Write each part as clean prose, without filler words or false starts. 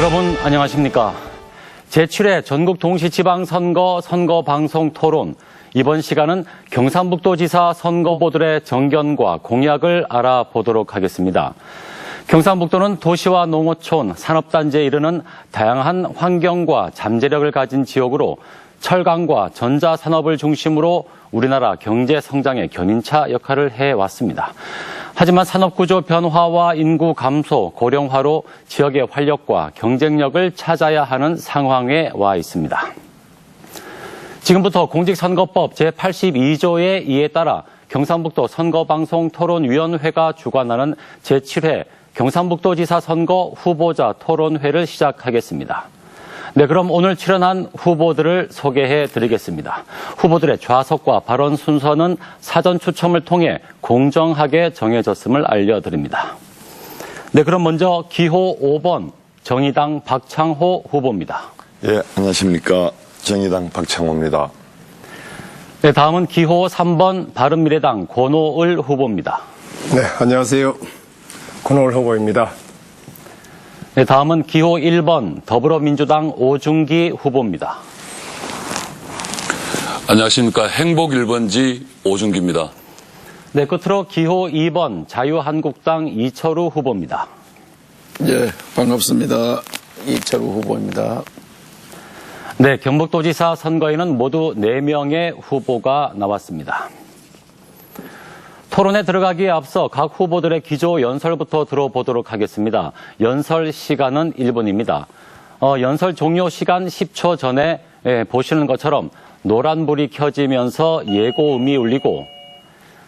여러분 안녕하십니까? 제7회 전국 동시지방선거 선거방송 토론. 이번 시간은 경상북도지사 선거보들의 정견과 공약을 알아보도록 하겠습니다. 경상북도는 도시와 농어촌, 산업단지에 이르는 다양한 환경과 잠재력을 가진 지역으로 철강과 전자산업을 중심으로 우리나라 경제 성장의 견인차 역할을 해왔습니다. 하지만 산업구조 변화와 인구 감소, 고령화로 지역의 활력과 경쟁력을 찾아야 하는 상황에 와 있습니다. 지금부터 공직선거법 제82조의 이에 따라 경상북도 선거방송토론위원회가 주관하는 제7회 경상북도지사 선거 후보자 토론회를 시작하겠습니다. 네, 그럼 오늘 출연한 후보들을 소개해 드리겠습니다. 후보들의 좌석과 발언 순서는 사전 추첨을 통해 공정하게 정해졌음을 알려드립니다. 네, 그럼 먼저 기호 5번 정의당 박창호 후보입니다. 예, 안녕하십니까. 정의당 박창호입니다. 네, 다음은 기호 3번 바른미래당 권오을 후보입니다. 네, 안녕하세요. 권오을 후보입니다. 네, 다음은 기호 1번 더불어민주당 오중기 후보입니다. 안녕하십니까. 행복 1번지 오중기입니다. 네, 끝으로 기호 2번 자유한국당 이철우 후보입니다. 예, 반갑습니다. 이철우 후보입니다. 네, 경북도지사 선거에는 모두 4명의 후보가 나왔습니다. 토론에 들어가기에 앞서 각 후보들의 기조 연설부터 들어보도록 하겠습니다. 연설 시간은 1분입니다. 연설 종료 시간 10초 전에 보시는 것처럼 노란불이 켜지면서 예고음이 울리고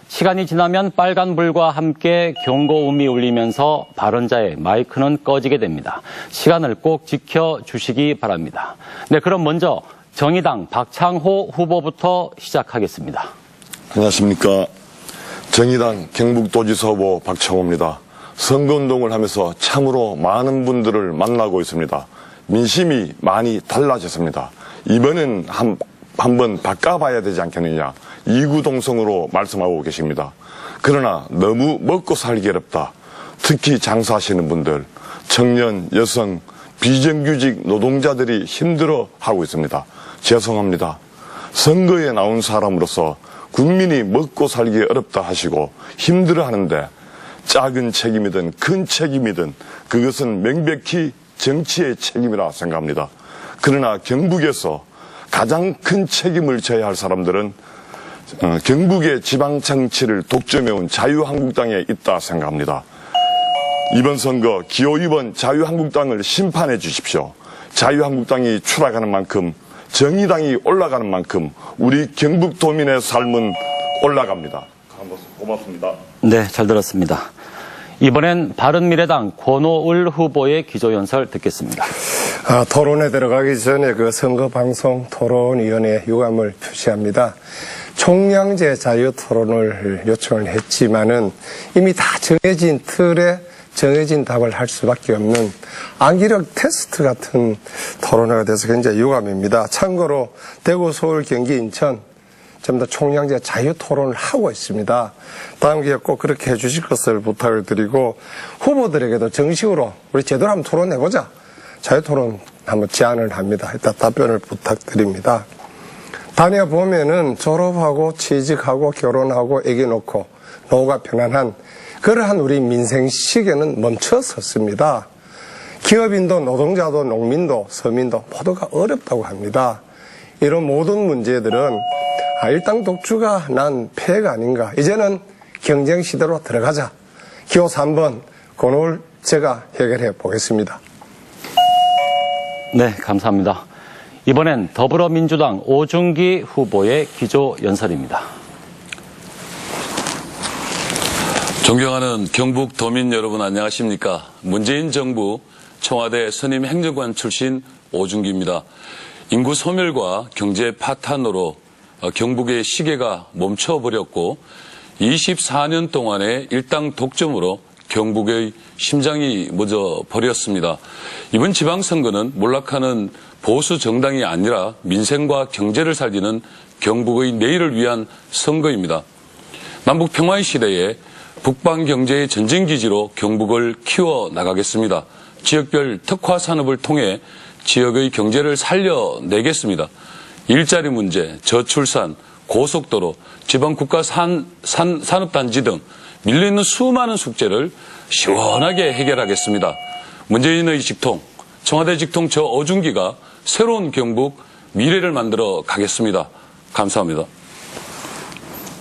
시간이 지나면 빨간불과 함께 경고음이 울리면서 발언자의 마이크는 꺼지게 됩니다. 시간을 꼭 지켜주시기 바랍니다. 네, 그럼 먼저 정의당 박창호 후보부터 시작하겠습니다. 안녕하십니까. 정의당 경북도지사 후보 박창호입니다. 선거운동을 하면서 참으로 많은 분들을 만나고 있습니다. 민심이 많이 달라졌습니다. 이번엔 한번 바꿔봐야 되지 않겠느냐, 이구동성으로 말씀하고 계십니다. 그러나 너무 먹고 살기 어렵다. 특히 장사하시는 분들, 청년, 여성, 비정규직 노동자들이 힘들어하고 있습니다. 죄송합니다. 선거에 나온 사람으로서 국민이 먹고 살기 어렵다 하시고 힘들어하는데 작은 책임이든 큰 책임이든 그것은 명백히 정치의 책임이라 생각합니다. 그러나 경북에서 가장 큰 책임을 져야 할 사람들은 경북의 지방정치를 독점해온 자유한국당에 있다 생각합니다. 이번 선거 기호 2번 자유한국당을 심판해 주십시오. 자유한국당이 추락하는 만큼, 정의당이 올라가는 만큼 우리 경북도민의 삶은 올라갑니다. 고맙습니다. 네, 잘 들었습니다. 이번엔 바른미래당 권오을 후보의 기조연설 듣겠습니다. 토론에 들어가기 전에 그 선거방송 토론위원회 유감을 표시합니다. 총량제 자유토론을 요청을 했지만은 이미 다 정해진 틀에 정해진 답을 할 수밖에 없는 암기력 테스트 같은 토론회가 돼서 굉장히 유감입니다. 참고로 대구, 서울, 경기, 인천 전부 다 총량제 자유토론을 하고 있습니다. 다음 기회에 꼭 그렇게 해주실 것을 부탁을 드리고 후보들에게도 정식으로 우리 제대로 한번 토론해보자. 자유토론 한번 제안을 합니다. 일단 답변을 부탁드립니다. 다녀보면은 졸업하고 취직하고 결혼하고 애기 놓고 노후가 편안한 그러한 우리 민생 시계는 멈춰섰습니다. 기업인도 노동자도 농민도 서민도 모두가 어렵다고 합니다. 이런 모든 문제들은 일당 독주가 난 폐해가 아닌가. 이제는 경쟁 시대로 들어가자. 기호 3번 권오을 제가 해결해 보겠습니다. 네, 감사합니다. 이번엔 더불어민주당 오중기 후보의 기조 연설입니다. 존경하는 경북도민 여러분 안녕하십니까. 문재인 정부 청와대 선임 행정관 출신 오중기입니다. 인구 소멸과 경제 파탄으로 경북의 시계가 멈춰버렸고 24년 동안의 일당 독점으로 경북의 심장이 멎어버렸습니다. 이번 지방선거는 몰락하는 보수 정당이 아니라 민생과 경제를 살리는 경북의 내일을 위한 선거입니다. 남북 평화의 시대에 북방 경제의 전쟁기지로 경북을 키워나가겠습니다. 지역별 특화 산업을 통해 지역의 경제를 살려내겠습니다. 일자리 문제, 저출산, 고속도로, 지방국가 산업단지 등 밀려있는 수많은 숙제를 시원하게 해결하겠습니다. 문재인의 직통, 청와대 직통 저 어중기가 새로운 경북 미래를 만들어 가겠습니다. 감사합니다.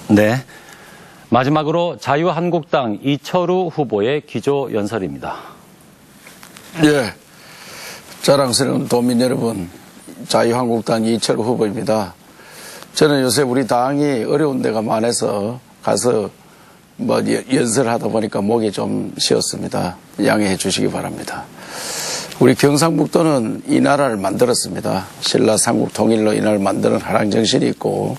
네. 마지막으로 자유한국당 이철우 후보의 기조연설입니다. 예, 자랑스러운 도민 여러분, 자유한국당 이철우 후보입니다. 저는 요새 우리 당이 어려운 데가 많아서 가서 연설하다 보니까 목이 좀 쉬었습니다. 양해해 주시기 바랍니다. 우리 경상북도는 이 나라를 만들었습니다. 신라 삼국 통일로 이 나라를 만드는 화랑정신이 있고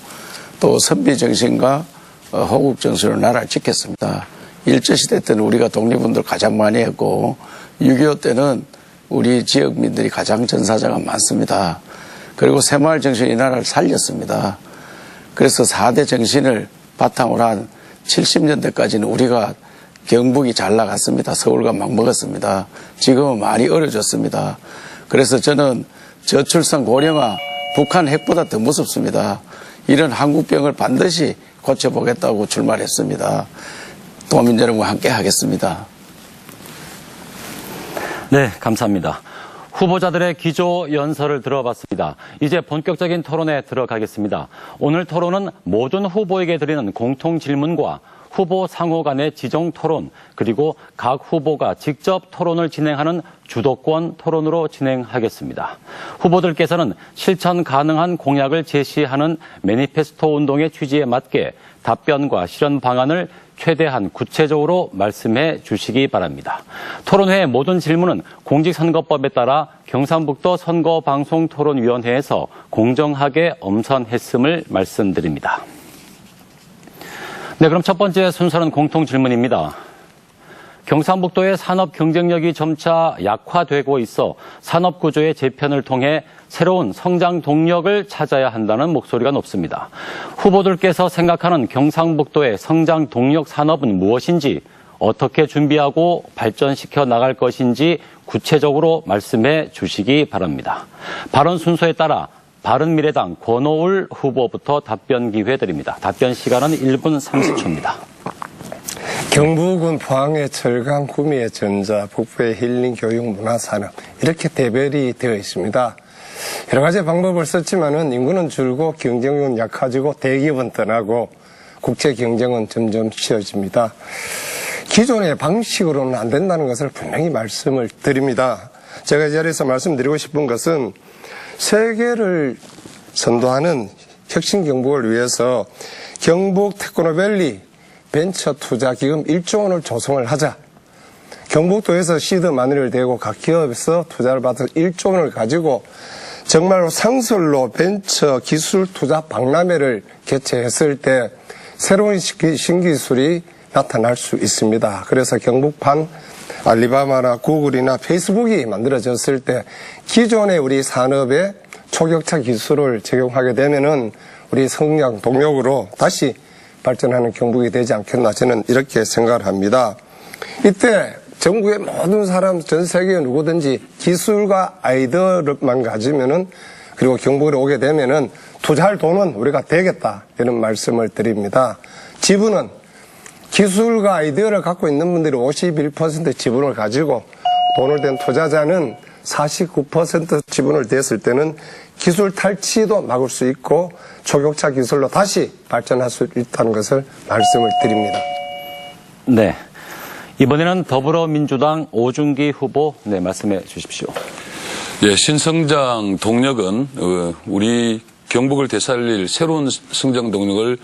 또 선비정신과 호국정신으로 나라를 지켰습니다. 일제시대 때는 우리가 독립운동을 가장 많이 했고 6.25 때는 우리 지역민들이 가장 전사자가 많습니다. 그리고 새마을 정신이 이 나라를 살렸습니다. 그래서 4대 정신을 바탕으로 한 70년대까지는 우리가 경북이 잘 나갔습니다. 서울과 맞먹었습니다. 지금은 많이 어려졌습니다. 그래서 저는 저출산 고령화, 북한 핵보다 더 무섭습니다. 이런 한국병을 반드시 고쳐보겠다고 출마했습니다. 도민 여러분과 함께 하겠습니다. 네, 감사합니다. 후보자들의 기조 연설을 들어봤습니다. 이제 본격적인 토론에 들어가겠습니다. 오늘 토론은 모든 후보에게 드리는 공통 질문과 후보 상호 간의 지정 토론, 그리고 각 후보가 직접 토론을 진행하는 주도권 토론으로 진행하겠습니다. 후보들께서는 실천 가능한 공약을 제시하는 매니페스토 운동의 취지에 맞게 답변과 실현 방안을 최대한 구체적으로 말씀해 주시기 바랍니다. 토론회의 모든 질문은 공직선거법에 따라 경상북도 선거방송토론위원회에서 공정하게 엄선했음을 말씀드립니다. 네, 그럼 첫 번째 순서는 공통 질문입니다. 경상북도의 산업 경쟁력이 점차 약화되고 있어 산업 구조의 재편을 통해 새로운 성장 동력을 찾아야 한다는 목소리가 높습니다. 후보들께서 생각하는 경상북도의 성장 동력 산업은 무엇인지, 어떻게 준비하고 발전시켜 나갈 것인지 구체적으로 말씀해 주시기 바랍니다. 발언 순서에 따라 바른미래당 권오울 후보부터 답변 기회 드립니다. 답변 시간은 1분 30초입니다. 경북은 포항의 철강, 구미의 전자, 북부의 힐링, 교육, 문화산업 이렇게 대별이 되어 있습니다. 여러 가지 방법을 썼지만은 인구는 줄고 경쟁력은 약해지고 대기업은 떠나고 국제 경쟁은 점점 쉬워집니다. 기존의 방식으로는 안 된다는 것을 분명히 말씀을 드립니다. 제가 이 자리에서 말씀드리고 싶은 것은 세계를 선도하는 혁신 경북을 위해서 경북 테크노밸리 벤처 투자 기금 1조 원을 조성을 하자. 경북도에서 시드 마늘을 대고 각 기업에서 투자를 받아서 1조 원을 가지고 정말로 상설로 벤처 기술 투자 박람회를 개최했을 때 새로운 신기술이 나타날 수 있습니다. 그래서 경북판 알리바바나 구글이나 페이스북이 만들어졌을 때 기존의 우리 산업에 초격차 기술을 적용하게 되면은 우리 성장 동력으로 다시 발전하는 경북이 되지 않겠나 저는 이렇게 생각을 합니다. 이때 전국의 모든 사람, 전 세계 누구든지 기술과 아이디어만 가지면은 그리고 경북으로 오게 되면은 투자할 돈은 우리가 되겠다 이런 말씀을 드립니다. 지분은 기술과 아이디어를 갖고 있는 분들이 51% 지분을 가지고 돈을 댄 투자자는 49% 지분을 댔을 때는 기술 탈취도 막을 수 있고 초격차 기술로 다시 발전할 수 있다는 것을 말씀을 드립니다. 네. 이번에는 더불어민주당 오중기 후보 말씀해 주십시오. 예, 신성장 동력은 우리 경북을 되살릴 새로운 성장 동력을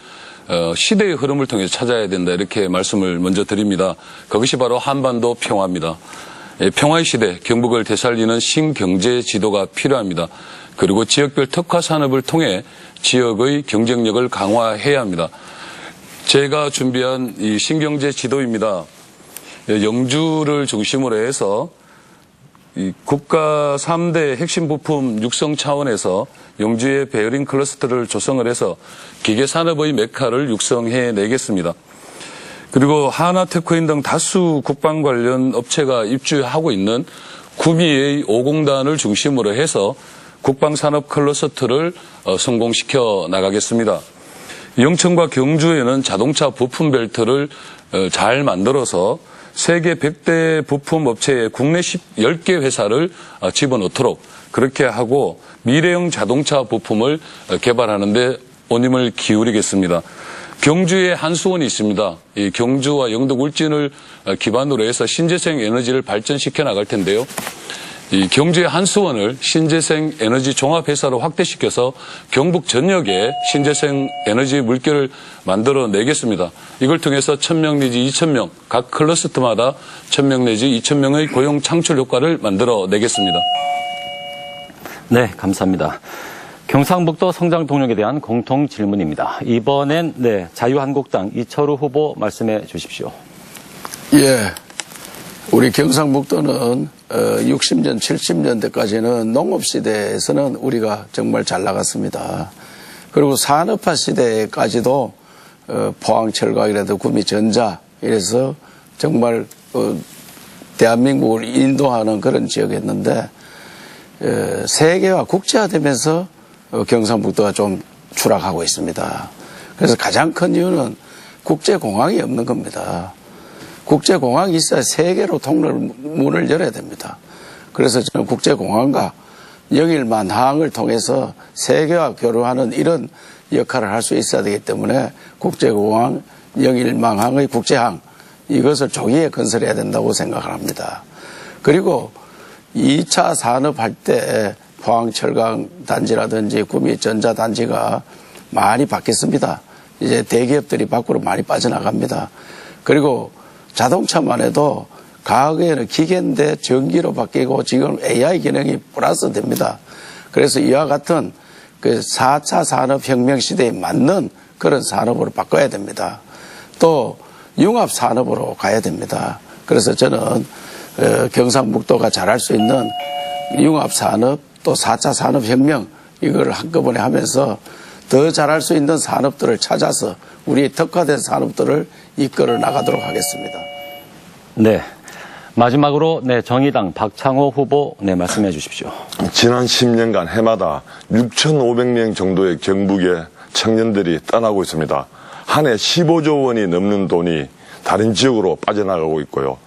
시대의 흐름을 통해서 찾아야 된다 이렇게 말씀을 먼저 드립니다. 그것이 바로 한반도 평화입니다. 평화의 시대 경북을 되살리는 신경제 지도가 필요합니다. 그리고 지역별 특화 산업을 통해 지역의 경쟁력을 강화해야 합니다. 제가 준비한 이 신경제 지도입니다. 영주를 중심으로 해서 이 국가 3대 핵심 부품 육성 차원에서 영주의 베어링 클러스터를 조성을 해서 기계산업의 메카를 육성해내겠습니다. 그리고 하나테크인 등 다수 국방 관련 업체가 입주하고 있는 구미의 5공단을 중심으로 해서 국방산업 클러스터를 성공시켜 나가겠습니다. 영천과 경주에는 자동차 부품 벨트를 잘 만들어서 세계 100대 부품 업체에 국내 10개 회사를 집어넣도록 그렇게 하고 미래형 자동차 부품을 개발하는 데 온 힘을 기울이겠습니다. 경주에 한수원이 있습니다. 이 경주와 영덕 울진을 기반으로 해서 신재생 에너지를 발전시켜 나갈 텐데요. 이 경주의 한수원을 신재생 에너지 종합회사로 확대시켜서 경북 전역에 신재생 에너지 물결을 만들어 내겠습니다. 이걸 통해서 1000명 내지 2000명, 각 클러스터마다 1000명 내지 2000명의 고용 창출 효과를 만들어 내겠습니다. 네, 감사합니다. 경상북도 성장 동력에 대한 공통 질문입니다. 이번엔 자유한국당 이철우 후보 말씀해 주십시오. 예. 우리 경상북도는 60년, 70년대까지는 농업시대에서는 우리가 정말 잘 나갔습니다. 그리고 산업화 시대까지도 포항철강이라도 구미전자 이래서 정말 대한민국을 인도하는 그런 지역이었는데 세계화 국제화되면서 경상북도가 좀 추락하고 있습니다. 그래서 가장 큰 이유는 국제공항이 없는 겁니다. 국제공항이 있어야 세계로 통로를 문을 열어야 됩니다. 그래서 저는 국제공항과 영일만항을 통해서 세계와 교류하는 이런 역할을 할 수 있어야 되기 때문에 국제공항, 영일만항의 국제항 이것을 조기에 건설해야 된다고 생각을 합니다. 그리고 2차 산업할 때 포항철강 단지라든지 구미 전자단지가 많이 바뀌었습니다. 이제 대기업들이 밖으로 많이 빠져나갑니다. 그리고 자동차만 해도 과거에는 기계인데 전기로 바뀌고 지금 AI 기능이 플러스 됩니다. 그래서 이와 같은 그 4차 산업혁명 시대에 맞는 그런 산업으로 바꿔야 됩니다. 또 융합산업으로 가야 됩니다. 그래서 저는 경상북도가 잘할 수 있는 융합산업 또 4차 산업혁명 이걸 한꺼번에 하면서 더 잘할 수 있는 산업들을 찾아서 우리 특화된 산업들을 이끌어 나가도록 하겠습니다. 네. 마지막으로 정의당 박창호 후보 말씀해 주십시오. 지난 10년간 해마다 6,500명 정도의 경북의 청년들이 떠나고 있습니다. 한 해 15조 원이 넘는 돈이 다른 지역으로 빠져나가고 있고요.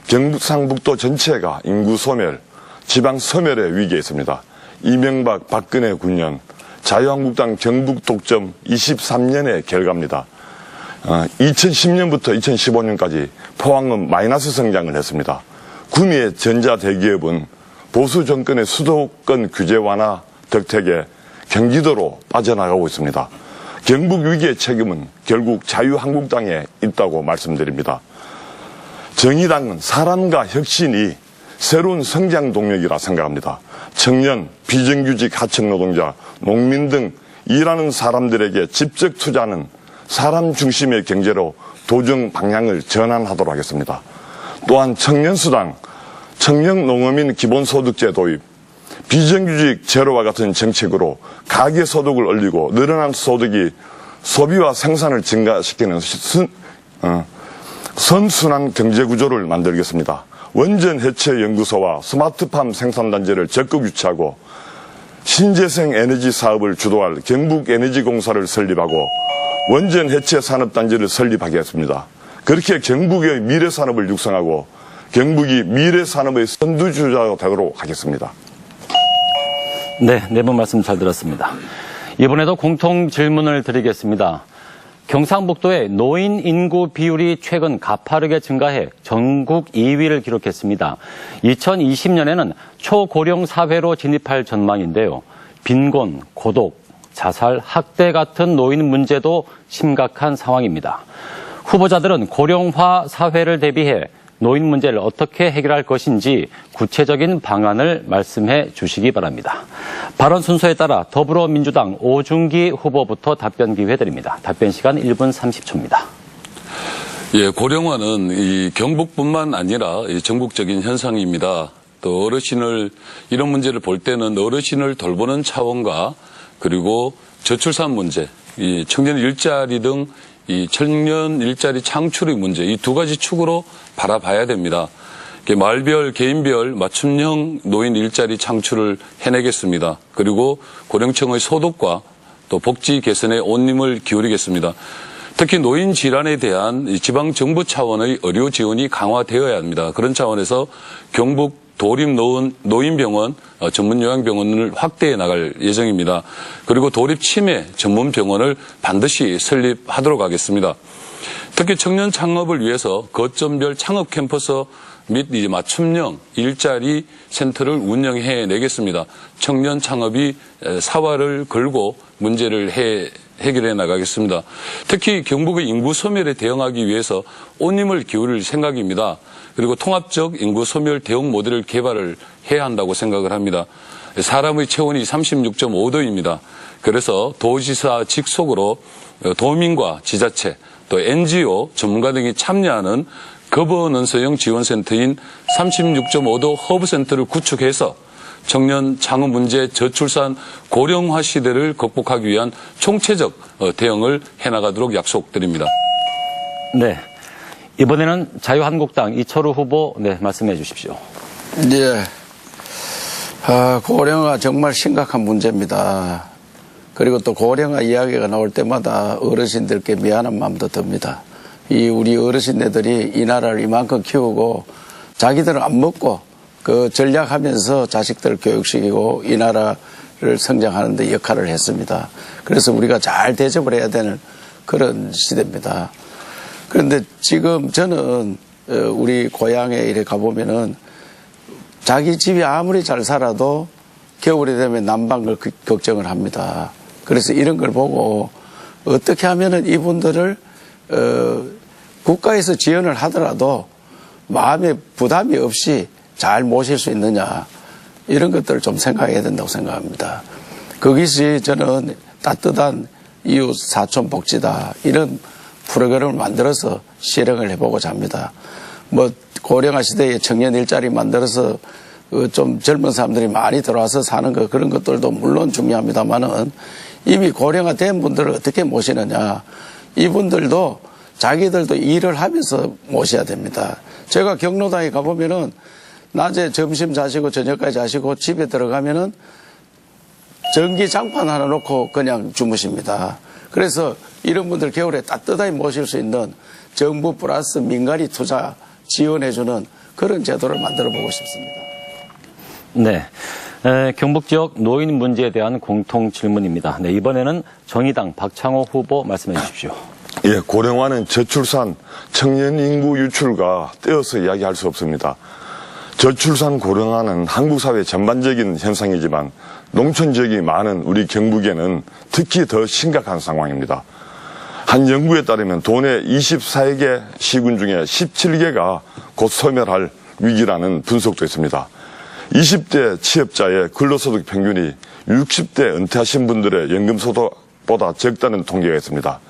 경상북도 전체가 인구 소멸, 지방 소멸의 위기에 있습니다. 이명박 박근혜 9년, 자유한국당 경북 독점 23년의 결과입니다. 2010년부터 2015년까지 포항은 마이너스 성장을 했습니다. 구미의 전자대기업은 보수 정권의 수도권 규제 완화 덕택에 경기도로 빠져나가고 있습니다. 경북 위기의 책임은 결국 자유한국당에 있다고 말씀드립니다. 정의당은 사람과 혁신이 새로운 성장 동력이라 생각합니다. 청년, 비정규직 하청노동자, 농민 등 일하는 사람들에게 직접 투자하는 사람 중심의 경제로 도정 방향을 전환하도록 하겠습니다. 또한 청년수당, 청년농어민 기본소득제 도입, 비정규직 제로와 같은 정책으로 가계소득을 올리고 늘어난 소득이 소비와 생산을 증가시키는 선순환 경제구조를 만들겠습니다. 원전 해체 연구소와 스마트팜 생산단지를 적극 유치하고 신재생 에너지 사업을 주도할 경북에너지공사를 설립하고 원전 해체 산업단지를 설립하겠습니다. 그렇게 경북의 미래산업을 육성하고 경북이 미래산업의 선두주자가 되도록 하겠습니다. 네, 네 분 말씀 잘 들었습니다. 이번에도 공통 질문을 드리겠습니다. 경상북도의 노인 인구 비율이 최근 가파르게 증가해 전국 2위를 기록했습니다. 2020년에는 초고령 사회로 진입할 전망인데요. 빈곤, 고독, 자살, 학대 같은 노인 문제도 심각한 상황입니다. 후보자들은 고령화 사회를 대비해 노인 문제를 어떻게 해결할 것인지 구체적인 방안을 말씀해 주시기 바랍니다. 발언 순서에 따라 더불어민주당 오중기 후보부터 답변 기회 드립니다. 답변 시간 1분 30초입니다. 예, 고령화는 이 경북뿐만 아니라 전국적인 현상입니다. 또 이런 문제를 볼 때는 어르신을 돌보는 차원과 그리고 저출산 문제, 이 청년 일자리 등 이 청년 일자리 창출의 문제, 이 두 가지 축으로 바라봐야 됩니다. 마을별, 개인별 맞춤형 노인 일자리 창출을 해내겠습니다. 그리고 고령층의 소득과 또 복지 개선에 온 힘을 기울이겠습니다. 특히 노인 질환에 대한 지방정부 차원의 의료 지원이 강화되어야 합니다. 그런 차원에서 경북 도립노인병원 전문요양병원을 확대해 나갈 예정입니다. 그리고 도립치매 전문병원을 반드시 설립하도록 하겠습니다. 특히 청년 창업을 위해서 거점별 창업 캠퍼스 및 이제 맞춤형 일자리 센터를 운영해 내겠습니다. 청년 창업이 사활을 걸고 문제를 해결해 나가겠습니다. 특히 경북의 인구 소멸에 대응하기 위해서 온 힘을 기울일 생각입니다. 그리고 통합적 인구 소멸 대응 모델을 개발을 해야 한다고 생각을 합니다. 사람의 체온이 36.5도입니다. 그래서 도지사 직속으로 도민과 지자체 또 NGO 전문가 등이 참여하는 거버넌스형 지원센터인 36.5도 허브센터를 구축해서 청년 창업 문제, 저출산, 고령화 시대를 극복하기 위한 총체적 대응을 해나가도록 약속드립니다. 네. 이번에는 자유한국당 이철우 후보 말씀해 주십시오. 네. 고령화 정말 심각한 문제입니다. 그리고 또 고령화 이야기가 나올 때마다 어르신들께 미안한 마음도 듭니다. 우리 어르신네들이 이 나라를 이만큼 키우고 자기들은 안 먹고 그 전략하면서 자식들을 교육시키고 이 나라를 성장하는 데 역할을 했습니다. 그래서 우리가 잘 대접을 해야 되는 그런 시대입니다. 그런데 지금 저는 우리 고향에 이렇게 가보면은 자기 집이 아무리 잘 살아도 겨울이 되면 난방을 걱정을 합니다. 그래서 이런 걸 보고 어떻게 하면은 이분들을 국가에서 지원을 하더라도 마음에 부담이 없이 잘 모실 수 있느냐 이런 것들을 좀 생각해야 된다고 생각합니다. 그것이 저는 따뜻한 이웃 사촌 복지다 이런 프로그램을 만들어서 실행을 해보고자 합니다. 고령화 시대에 청년 일자리 만들어서 좀 젊은 사람들이 많이 들어와서 사는 거 그런 것들도 물론 중요합니다만은 이미 고령화된 분들을 어떻게 모시느냐 이분들도 자기들도 일을 하면서 모셔야 됩니다. 제가 경로당에 가보면은 낮에 점심 자시고 저녁까지 자시고 집에 들어가면은 전기 장판 하나 놓고 그냥 주무십니다. 그래서 이런 분들 겨울에 따뜻하게 모실 수 있는 정부 플러스 민간이 투자 지원해주는 그런 제도를 만들어 보고 싶습니다. 네. 경북 지역 노인 문제에 대한 공통 질문입니다. 네, 이번에는 정의당 박창호 후보 말씀해 주십시오. 예, 고령화는 저출산, 청년 인구 유출과 떼어서 이야기할 수 없습니다. 저출산 고령화는 한국 사회 전반적인 현상이지만 농촌 지역이 많은 우리 경북에는 특히 더 심각한 상황입니다. 한 연구에 따르면 도내 24개 시군 중에 17개가 곧 소멸할 위기라는 분석도 있습니다. 20대 취업자의 근로소득 평균이 60대 은퇴하신 분들의 연금소득보다 적다는 통계가 있습니다.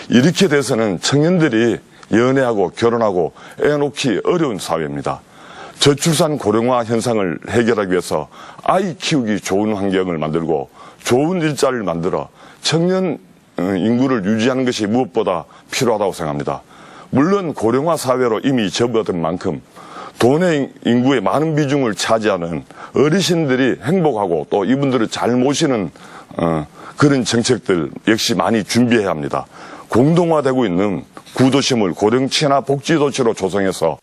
이렇게 돼서는 청년들이 연애하고 결혼하고 애 놓기 어려운 사회입니다. 저출산 고령화 현상을 해결하기 위해서 아이 키우기 좋은 환경을 만들고 좋은 일자리를 만들어 청년 인구를 유지하는 것이 무엇보다 필요하다고 생각합니다. 물론 고령화 사회로 이미 접어든 만큼 도내 인구의 많은 비중을 차지하는 어르신들이 행복하고 또 이분들을 잘 모시는 그런 정책들 역시 많이 준비해야 합니다. 공동화되고 있는 구도심을 고령친화 복지도시로 조성해서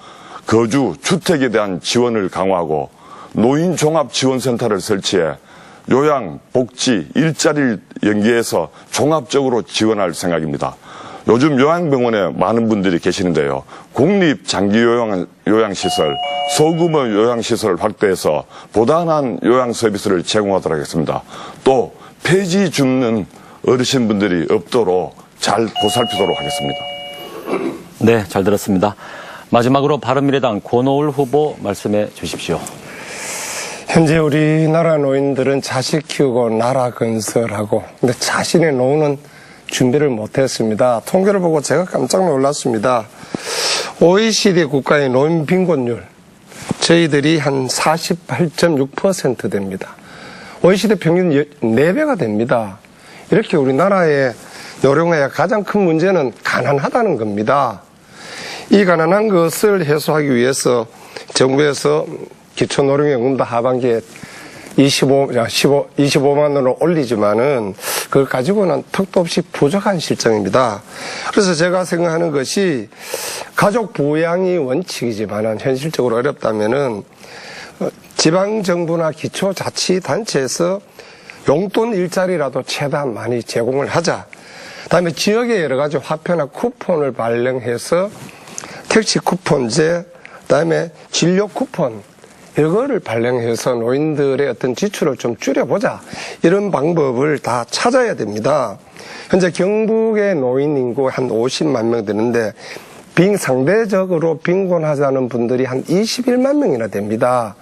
거주, 주택에 대한 지원을 강화하고 노인 종합지원센터를 설치해 요양, 복지, 일자리를 연계해서 종합적으로 지원할 생각입니다. 요즘 요양병원에 많은 분들이 계시는데요. 국립 장기요양시설, 소규모 요양시설을 확대해서 보다 나은 요양 서비스를 제공하도록 하겠습니다. 또 폐지 줍는 어르신분들이 없도록 잘 보살피도록 하겠습니다. 네, 잘 들었습니다. 마지막으로 바른미래당 권오을 후보 말씀해 주십시오. 현재 우리나라 노인들은 자식 키우고 나라 건설하고 근데 자신의 노후는 준비를 못했습니다. 통계를 보고 제가 깜짝 놀랐습니다. OECD 국가의 노인 빈곤율 저희들이 한 48.6% 됩니다. OECD 평균 4배가 됩니다. 이렇게 우리나라의 노령화의 가장 큰 문제는 가난하다는 겁니다. 이 가난한 것을 해소하기 위해서 정부에서 기초노령연금도 하반기에 25만 원으로 올리지만은 그걸 가지고는 턱도 없이 부족한 실정입니다. 그래서 제가 생각하는 것이 가족 부양이 원칙이지만은 현실적으로 어렵다면은 지방정부나 기초자치단체에서 용돈 일자리라도 최대한 많이 제공을 하자. 그다음에 지역의 여러 가지 화폐나 쿠폰을 발행해서 택시 쿠폰제, 그다음에 진료 쿠폰 이거를 발행해서 노인들의 어떤 지출을 좀 줄여보자. 이런 방법을 다 찾아야 됩니다. 현재 경북의 노인 인구 한 50만 명 되는데 상대적으로 빈곤하자는 분들이 한 21만 명이나 됩니다.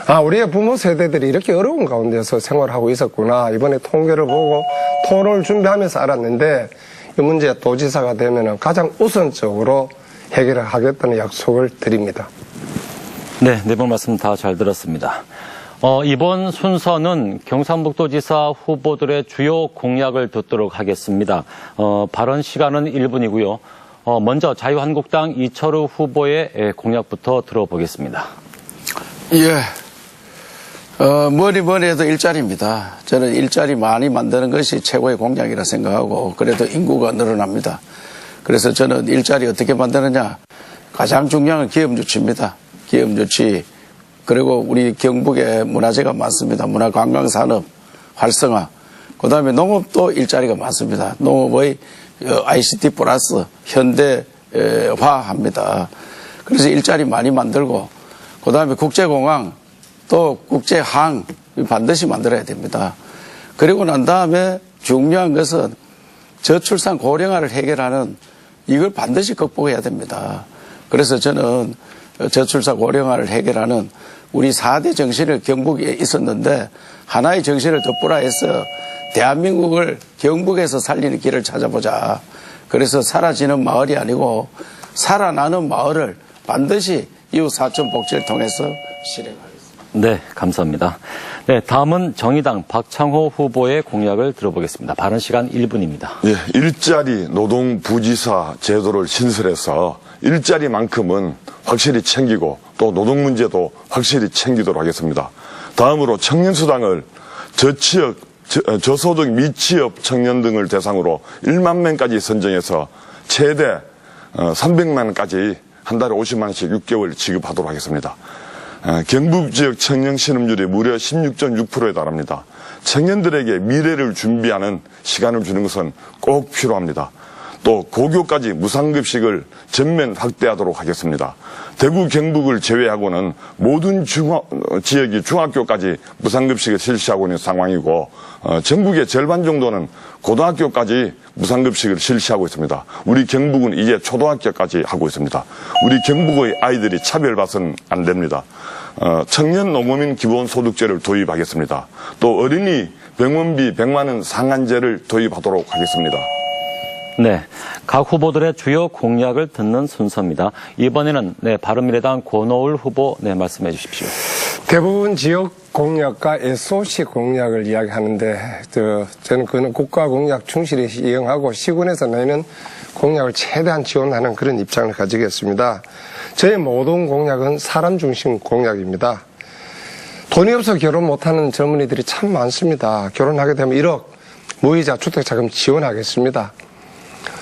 아, 우리의 부모 세대들이 이렇게 어려운 가운데서 생활하고 있었구나. 이번에 통계를 보고 토론을 준비하면서 알았는데 이 문제 도지사가 되면 가장 우선적으로 해결을 하겠다는 약속을 드립니다. 네, 네 분 말씀 다 잘 들었습니다. 이번 순서는 경상북도지사 후보들의 주요 공약을 듣도록 하겠습니다. 발언 시간은 1분이고요. 먼저 자유한국당 이철우 후보의 공약부터 들어보겠습니다. 예. 뭐니 해도 일자리입니다. 저는 일자리 많이 만드는 것이 최고의 공약이라 생각하고 그래도 인구가 늘어납니다. 그래서 저는 일자리 어떻게 만드느냐. 가장 중요한 건 기업유치입니다. 기업유치. 그리고 우리 경북에 문화재가 많습니다. 문화관광산업 활성화. 그다음에 농업도 일자리가 많습니다. 농업의 ICT 플러스 현대화합니다. 그래서 일자리 많이 만들고 그다음에 국제공항 또 국제항 반드시 만들어야 됩니다. 그리고 난 다음에 중요한 것은 저출산 고령화를 해결하는 이걸 반드시 극복해야 됩니다. 그래서 저는 저출산 고령화를 해결하는 우리 4대 정신을 경북에 있었는데 하나의 정신을 덧불아 해서 대한민국을 경북에서 살리는 길을 찾아보자. 그래서 사라지는 마을이 아니고 살아나는 마을을 반드시 이웃 사촌 복지를 통해서 실행하겠습니다. 네, 감사합니다. 네, 다음은 정의당 박창호 후보의 공약을 들어보겠습니다. 발언 시간 1분입니다. 예, 일자리 노동부지사 제도를 신설해서 일자리만큼은 확실히 챙기고 또 노동 문제도 확실히 챙기도록 하겠습니다. 다음으로 청년수당을 저취업, 저소득 미취업 청년 등을 대상으로 1만 명까지 선정해서 최대 300만 원까지 한 달에 50만 원씩 6개월 지급하도록 하겠습니다. 경북 지역 청년 실업률이 무려 16.6%에 달합니다. 청년들에게 미래를 준비하는 시간을 주는 것은 꼭 필요합니다. 또 고교까지 무상급식을 전면 확대하도록 하겠습니다. 대구 경북을 제외하고는 모든 지역이 중학교까지 무상급식을 실시하고 있는 상황이고 전국의 절반 정도는 고등학교까지 무상급식을 실시하고 있습니다. 우리 경북은 이제 초등학교까지 하고 있습니다. 우리 경북의 아이들이 차별받아서는 안 됩니다. 청년 농어민 기본소득제를 도입하겠습니다. 또 어린이 병원비 100만 원 상한제를 도입하도록 하겠습니다. 네, 각 후보들의 주요 공약을 듣는 순서입니다. 이번에는 바른미래당 권오을 후보 말씀해 주십시오. 대부분 지역 공약과 SOC 공약을 이야기하는데 저는 그는 국가 공약 충실히 이행하고 시군에서 내는 공약을 최대한 지원하는 그런 입장을 가지겠습니다. 저의 모든 공약은 사람 중심 공약입니다. 돈이 없어 결혼 못하는 젊은이들이 참 많습니다. 결혼하게 되면 1억 무이자 주택자금 지원하겠습니다.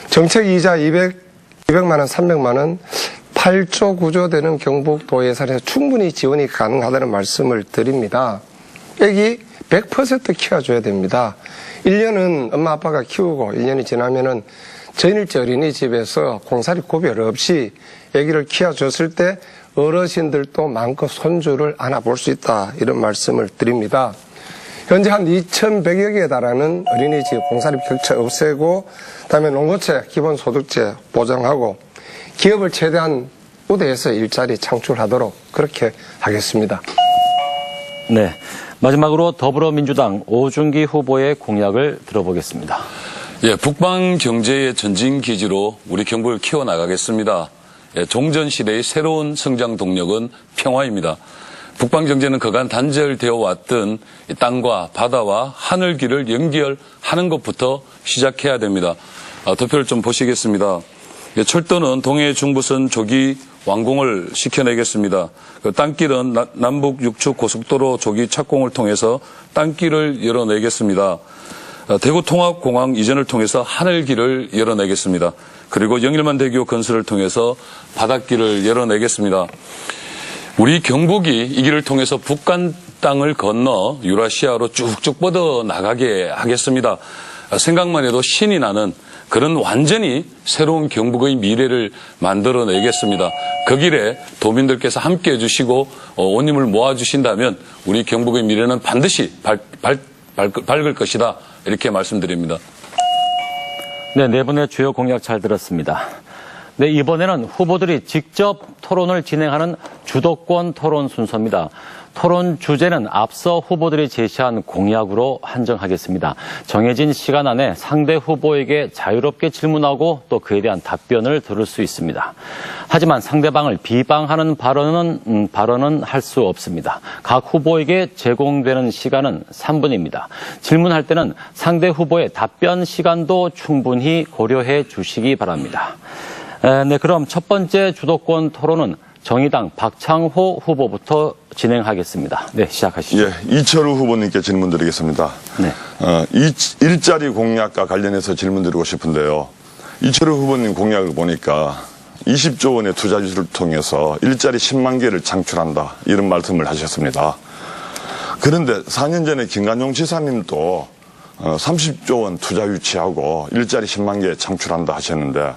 정책 이자 200만 원, 300만 원, 8조 9조 되는 경북도 예산에서 충분히 지원이 가능하다는 말씀을 드립니다. 애기 100% 키워줘야 됩니다. 1년은 엄마 아빠가 키우고 1년이 지나면은 전일제 어린이집에서 공사리 구별 없이 애기를 키워줬을 때 어르신들도 마음껏 손주를 안아볼 수 있다. 이런 말씀을 드립니다. 현재 한 2,100여 개에 달하는 어린이집 공사립 격차 없애고 그다음에 농고채 기본소득제 보장하고 기업을 최대한 우대해서 일자리 창출하도록 그렇게 하겠습니다. 네, 마지막으로 더불어민주당 오준기 후보의 공약을 들어보겠습니다. 예, 북방 경제의 전진 기지로 우리 경북을 키워나가겠습니다. 예, 종전시대의 새로운 성장 동력은 평화입니다. 북방 경제는 그간 단절되어 왔던 땅과 바다와 하늘길을 연결하는 것부터 시작해야 됩니다. 도표를 좀 보시겠습니다. 예, 철도는 동해 중부선 조기 완공을 시켜내겠습니다. 그 땅길은 남북 6축 고속도로 조기 착공을 통해서 땅길을 열어내겠습니다. 대구 통합공항 이전을 통해서 하늘길을 열어내겠습니다. 그리고 영일만 대교 건설을 통해서 바닷길을 열어내겠습니다. 우리 경북이 이 길을 통해서 북한 땅을 건너 유라시아로 쭉쭉 뻗어 나가게 하겠습니다. 생각만 해도 신이 나는 그런 완전히 새로운 경북의 미래를 만들어내겠습니다. 그 길에 도민들께서 함께 해주시고 온님을 모아주신다면 우리 경북의 미래는 반드시 밝을 것이다. 이렇게 말씀드립니다. 네, 네 분의 주요 공약 잘 들었습니다. 네, 이번에는 후보들이 직접 토론을 진행하는 주도권 토론 순서입니다. 토론 주제는 앞서 후보들이 제시한 공약으로 한정하겠습니다. 정해진 시간 안에 상대 후보에게 자유롭게 질문하고 또 그에 대한 답변을 들을 수 있습니다. 하지만 상대방을 비방하는 발언은 할 수 없습니다. 각 후보에게 제공되는 시간은 3분입니다. 질문할 때는 상대 후보의 답변 시간도 충분히 고려해 주시기 바랍니다. 네, 그럼 첫 번째 주도권 토론은 정의당 박창호 후보부터 진행하겠습니다. 네, 시작하시죠. 예, 이철우 후보님께 질문 드리겠습니다. 네. 일자리 공약과 관련해서 질문 드리고 싶은데요. 이철우 후보님 공약을 보니까 20조 원의 투자주를 통해서 일자리 10만 개를 창출한다. 이런 말씀을 하셨습니다. 그런데 4년 전에 김관용 지사님도 30조 원 투자 유치하고 일자리 10만 개 창출한다 하셨는데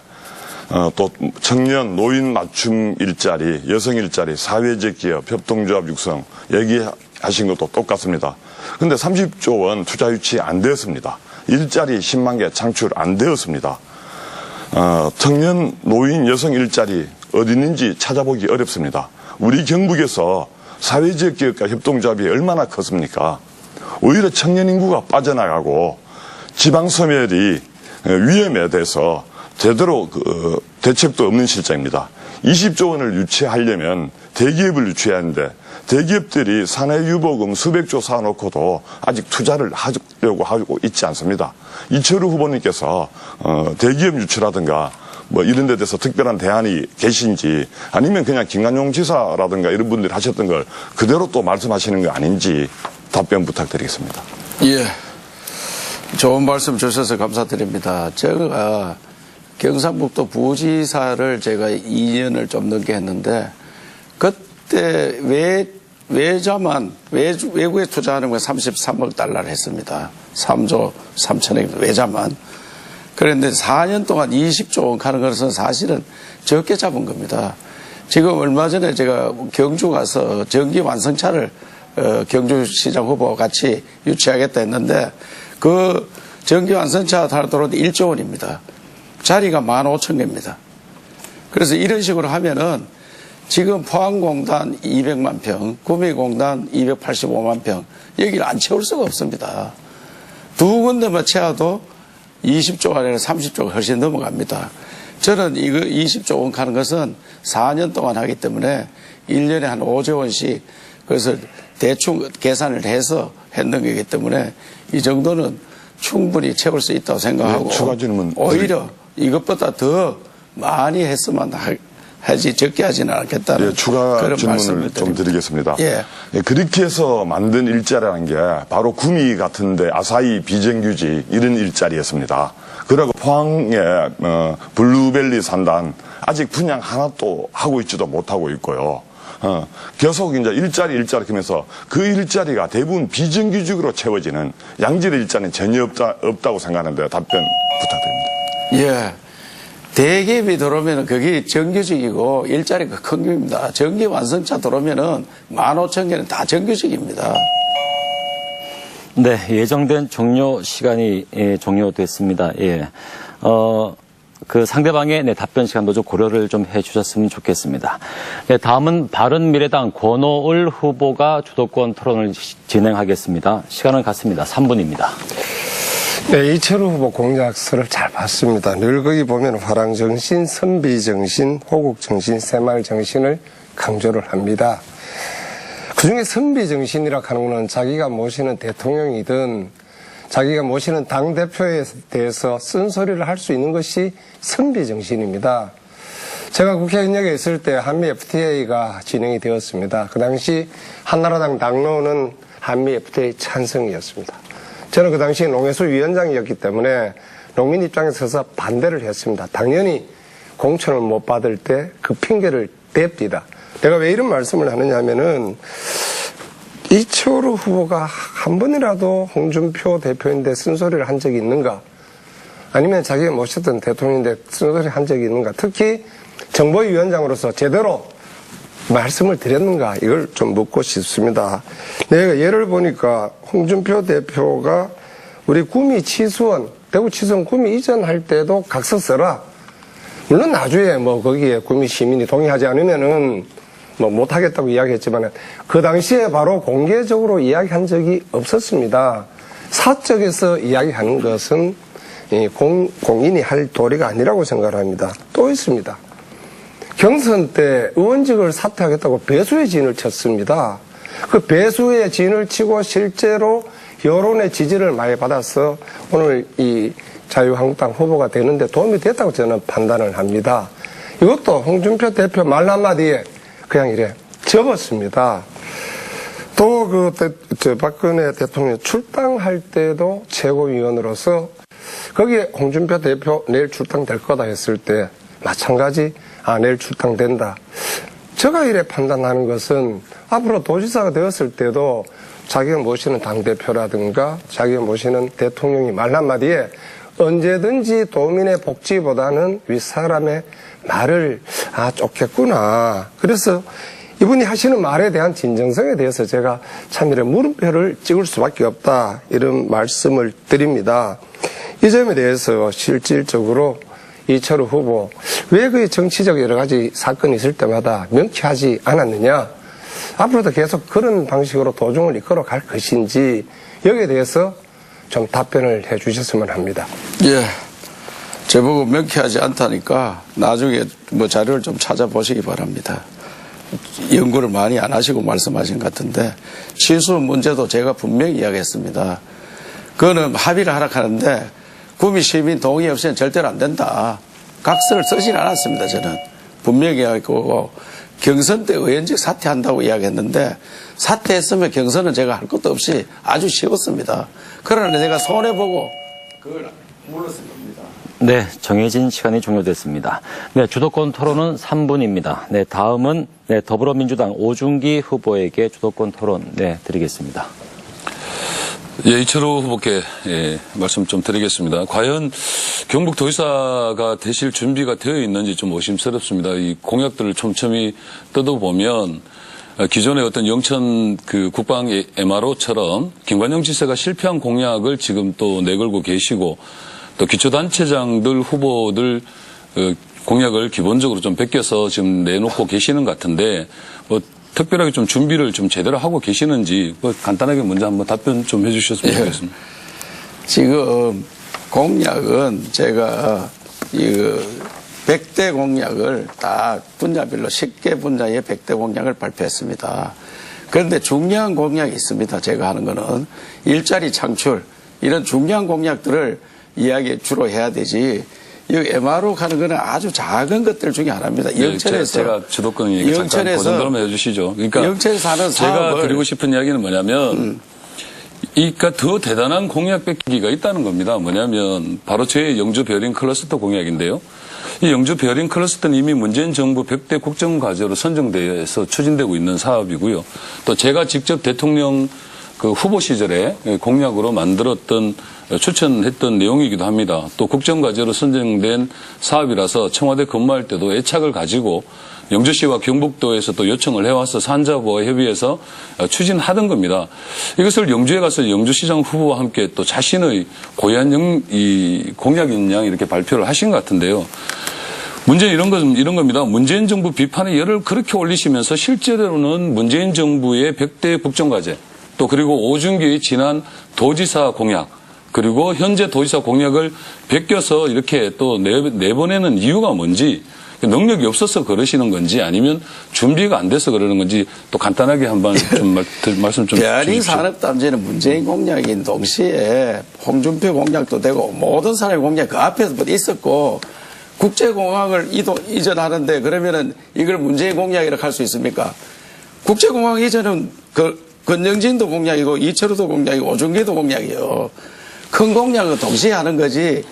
또 청년 노인 맞춤 일자리, 여성 일자리, 사회적 기업, 협동조합 육성 얘기하신 것도 똑같습니다. 그런데 30조 원 투자 유치 안 되었습니다. 일자리 10만 개 창출 안 되었습니다. 청년 노인 여성 일자리 어디 있는지 찾아보기 어렵습니다. 우리 경북에서 사회적 기업과 협동조합이 얼마나 컸습니까? 오히려 청년 인구가 빠져나가고 지방 소멸이 위험에 대해서 제대로 대책도 없는 실정입니다. 20조 원을 유치하려면 대기업을 유치해야 하는데 대기업들이 사내유보금 수백조 사놓고도 아직 투자를 하려고 하고 있지 않습니다. 이철우 후보님께서 대기업 유치라든가 뭐 이런 데 대해서 특별한 대안이 계신지 아니면 그냥 김관용 지사라든가 이런 분들이 하셨던 걸 그대로 또 말씀하시는 거 아닌지 답변 부탁드리겠습니다. 예. 좋은 말씀 주셔서 감사드립니다. 제가 경상북도 부지사를 제가 2년을 좀 넘게 했는데 그때 외국에 투자하는 건 33억 달러를 했습니다. 3조 3천억 외자만. 그런데 4년 동안 20조 원 가는 것은 사실은 적게 잡은 겁니다. 지금 얼마 전에 제가 경주 가서 전기 완성차를 경주시장 후보와 같이 유치하겠다 했는데 그 전기 완성차 타도록 1조 원입니다. 자리가 15,000개입니다. 그래서 이런 식으로 하면은 지금 포항공단 200만 평, 구미공단 285만 평, 여기를 안 채울 수가 없습니다. 두 군데만 채워도 20조가 아니라 30조가 훨씬 넘어갑니다. 저는 이거 20조 원 가는 것은 4년 동안 하기 때문에 1년에 한 5조 원씩 그래서 대충 계산을 해서 했는 거기 때문에 이 정도는 충분히 채울 수 있다고 생각하고 네, 추가 질문 오히려 이것보다 더 많이 했으면 하지 적게 하지는 않겠다는 추가 그런 질문을 말씀을 좀 드리겠습니다. 예. 그렇게 해서 만든 일자리라는 게 바로 구미 같은데 아사히 비정규직 이런 일자리였습니다. 그리고 포항에 블루벨리 산단 아직 분양 하나도 하고 있지도 못하고 있고요. 계속 이제 일자리 그러면서 그 일자리가 대부분 비정규직으로 채워지는 양질의 일자리는 전혀 없다고 생각하는데 답변 부탁드립니다. 예. 대기업이 들어오면 그게 정규직이고 일자리가 큰 겁니다. 전기 완성차 들어오면은 15,000개는 다 정규직입니다. 네, 예정된 종료 시간이 종료됐습니다. 예. 그 상대방의 답변 시간도 좀 고려를 좀 해주셨으면 좋겠습니다. 네, 다음은 바른미래당 권오을 후보가 주도권 토론을 진행하겠습니다. 시간은 같습니다. 3분입니다. 네, 이철우 후보 공약서를 잘 봤습니다. 늘 거기 보면 화랑정신, 선비정신, 호국정신, 새마을정신을 강조를 합니다. 그중에 선비정신이라고 하는 것은 자기가 모시는 대통령이든 자기가 모시는 당대표에 대해서 쓴소리를 할 수 있는 것이 선비정신입니다. 제가 국회의원역에 있을 때 한미 FTA가 진행이 되었습니다. 그 당시 한나라당 당론은 한미 FTA 찬성이었습니다. 저는 그 당시 농해수 위원장이었기 때문에 농민 입장에 서서 반대를 했습니다. 당연히 공천을 못 받을 때 그 핑계를 댑니다. 내가 왜 이런 말씀을 하느냐 하면은 이철우 후보가 한 번이라도 홍준표 대표인데 쓴소리를 한 적이 있는가? 아니면 자기가 모셨던 대통령인데 쓴소리 한 적이 있는가? 특히 정보위원장으로서 제대로 말씀을 드렸는가? 이걸 좀 묻고 싶습니다. 내가 예를 보니까 홍준표 대표가 우리 구미 치수원, 대구 치수원 구미 이전할 때도 각서 써라. 물론 나중에 뭐 거기에 구미 시민이 동의하지 않으면은 뭐 못하겠다고 이야기했지만 그 당시에 바로 공개적으로 이야기한 적이 없었습니다. 사적에서 이야기하는 것은 공인이 할 도리가 아니라고 생각을 합니다. 또 있습니다. 경선 때 의원직을 사퇴하겠다고 배수의 진을 쳤습니다. 그 배수의 진을 치고 실제로 여론의 지지를 많이 받아서 오늘 이 자유한국당 후보가 되는데 도움이 됐다고 저는 판단을 합니다. 이것도 홍준표 대표 말 한마디에 그냥 이래 접었습니다. 또 박근혜 대통령 출당할 때도 최고위원으로서 거기에 홍준표 대표 내일 출당될 거다 했을 때 마찬가지 내일 출당된다. 제가 이래 판단하는 것은 앞으로 도지사가 되었을 때도 자기가 모시는 당대표라든가 자기가 모시는 대통령이 말 한마디에 언제든지 도민의 복지보다는 윗사람의 말을 쫓겠구나. 그래서 이분이 하시는 말에 대한 진정성에 대해서 제가 참 이런 물음표를 찍을 수밖에 없다. 이런 말씀을 드립니다. 이 점에 대해서 실질적으로 이철우 후보 왜 그 정치적 여러 가지 사건이 있을 때마다 명쾌하지 않았느냐. 앞으로도 계속 그런 방식으로 도중을 이끌어 갈 것인지 여기에 대해서 좀 답변을 해 주셨으면 합니다. 예. 제보고 명쾌하지 않다니까 나중에 뭐 자료를 좀 찾아보시기 바랍니다. 연구를 많이 안 하시고 말씀하신 것 같은데 치수원 문제도 제가 분명히 이야기했습니다. 그거는 합의를 하라 하는데 구미 시민 동의 없이는 절대로 안 된다. 각서를 쓰진 않았습니다. 저는 분명히 이야기했고 경선 때 의원직 사퇴한다고 이야기했는데 사퇴했으면 경선은 제가 할 것도 없이 아주 쉬웠습니다. 그러나 제가 손해보고 그걸 물렀을 겁니다. 네, 정해진 시간이 종료됐습니다. 네, 주도권 토론은 3분입니다. 네, 다음은 더불어민주당 오중기 후보에게 주도권 토론 드리겠습니다. 예, 이철우 후보께 말씀 좀 드리겠습니다. 과연 경북도지사가 되실 준비가 되어 있는지 좀 의심스럽습니다. 이 공약들을 촘촘히 뜯어보면 기존의 어떤 영천 그 국방 MRO처럼 김관영 지사가 실패한 공약을 지금 또 내걸고 계시고 또 기초단체장들 후보들 공약을 기본적으로 좀 베껴서 지금 내놓고 계시는 것 같은데 뭐 특별하게 좀 준비를 좀 제대로 하고 계시는지 뭐 간단하게 먼저 한번 답변 좀 해주셨으면 좋겠습니다. 지금 공약은 제가 이거 100대 공약을 다 분야별로 10개 분야의 100대 공약을 발표했습니다. 그런데 중요한 공약이 있습니다. 제가 하는 거는 일자리 창출 이런 중요한 공약들을 이야기 주로 해야 되지. 이 MRO 가는 거는 아주 작은 것들 중에 하나입니다. 영천에서 제가 주도권 얘기 잠깐 그 정도로만 해주시죠. 그러니까 영천에서 하는 제가 사업을 드리고 싶은 이야기는 뭐냐면 그러니까 더 대단한 공약 뺏기기가 있다는 겁니다. 뭐냐면 바로 제 영주 베어링 클러스터 공약인데요. 이 영주 베어링 클러스터는 이미 문재인 정부 100대 국정과제로 선정돼서 추진되고 있는 사업이고요. 또 제가 직접 대통령 그 후보 시절에 공약으로 만들었던 추천했던 내용이기도 합니다. 또 국정과제로 선정된 사업이라서 청와대 근무할 때도 애착을 가지고 영주시와 경북도에서 또 요청을 해와서 산자보호협의회에서 추진하던 겁니다. 이것을 영주에 가서 영주시장 후보와 함께 또 자신의 고유한 이 공약인 양 이렇게 발표를 하신 것 같은데요. 문제는 이런 겁니다. 문재인 정부 비판의 열을 그렇게 올리시면서 실제로는 문재인 정부의 100대 국정과제 또 그리고 오중기의 지난 도지사 공약 그리고 현재 도지사 공약을 베껴서 이렇게 또 내보내는 이유가 뭔지 능력이 없어서 그러시는 건지 아니면 준비가 안 돼서 그러는 건지 또 간단하게 한번 좀 말씀 좀 베어링 주십시오. 산업단지는 문재인 공약인 동시에 홍준표 공약도 되고 모든 사람의 공약 그 앞에서 있었고 국제공항을 이전하는데 그러면은 이걸 문재인 공약이라고 할 수 있습니까? 국제공항 이전은 권영진도 공약이고 이철우도 공약이고 오중기도 공약이에요. 큰 공약은 동시에 하는 거지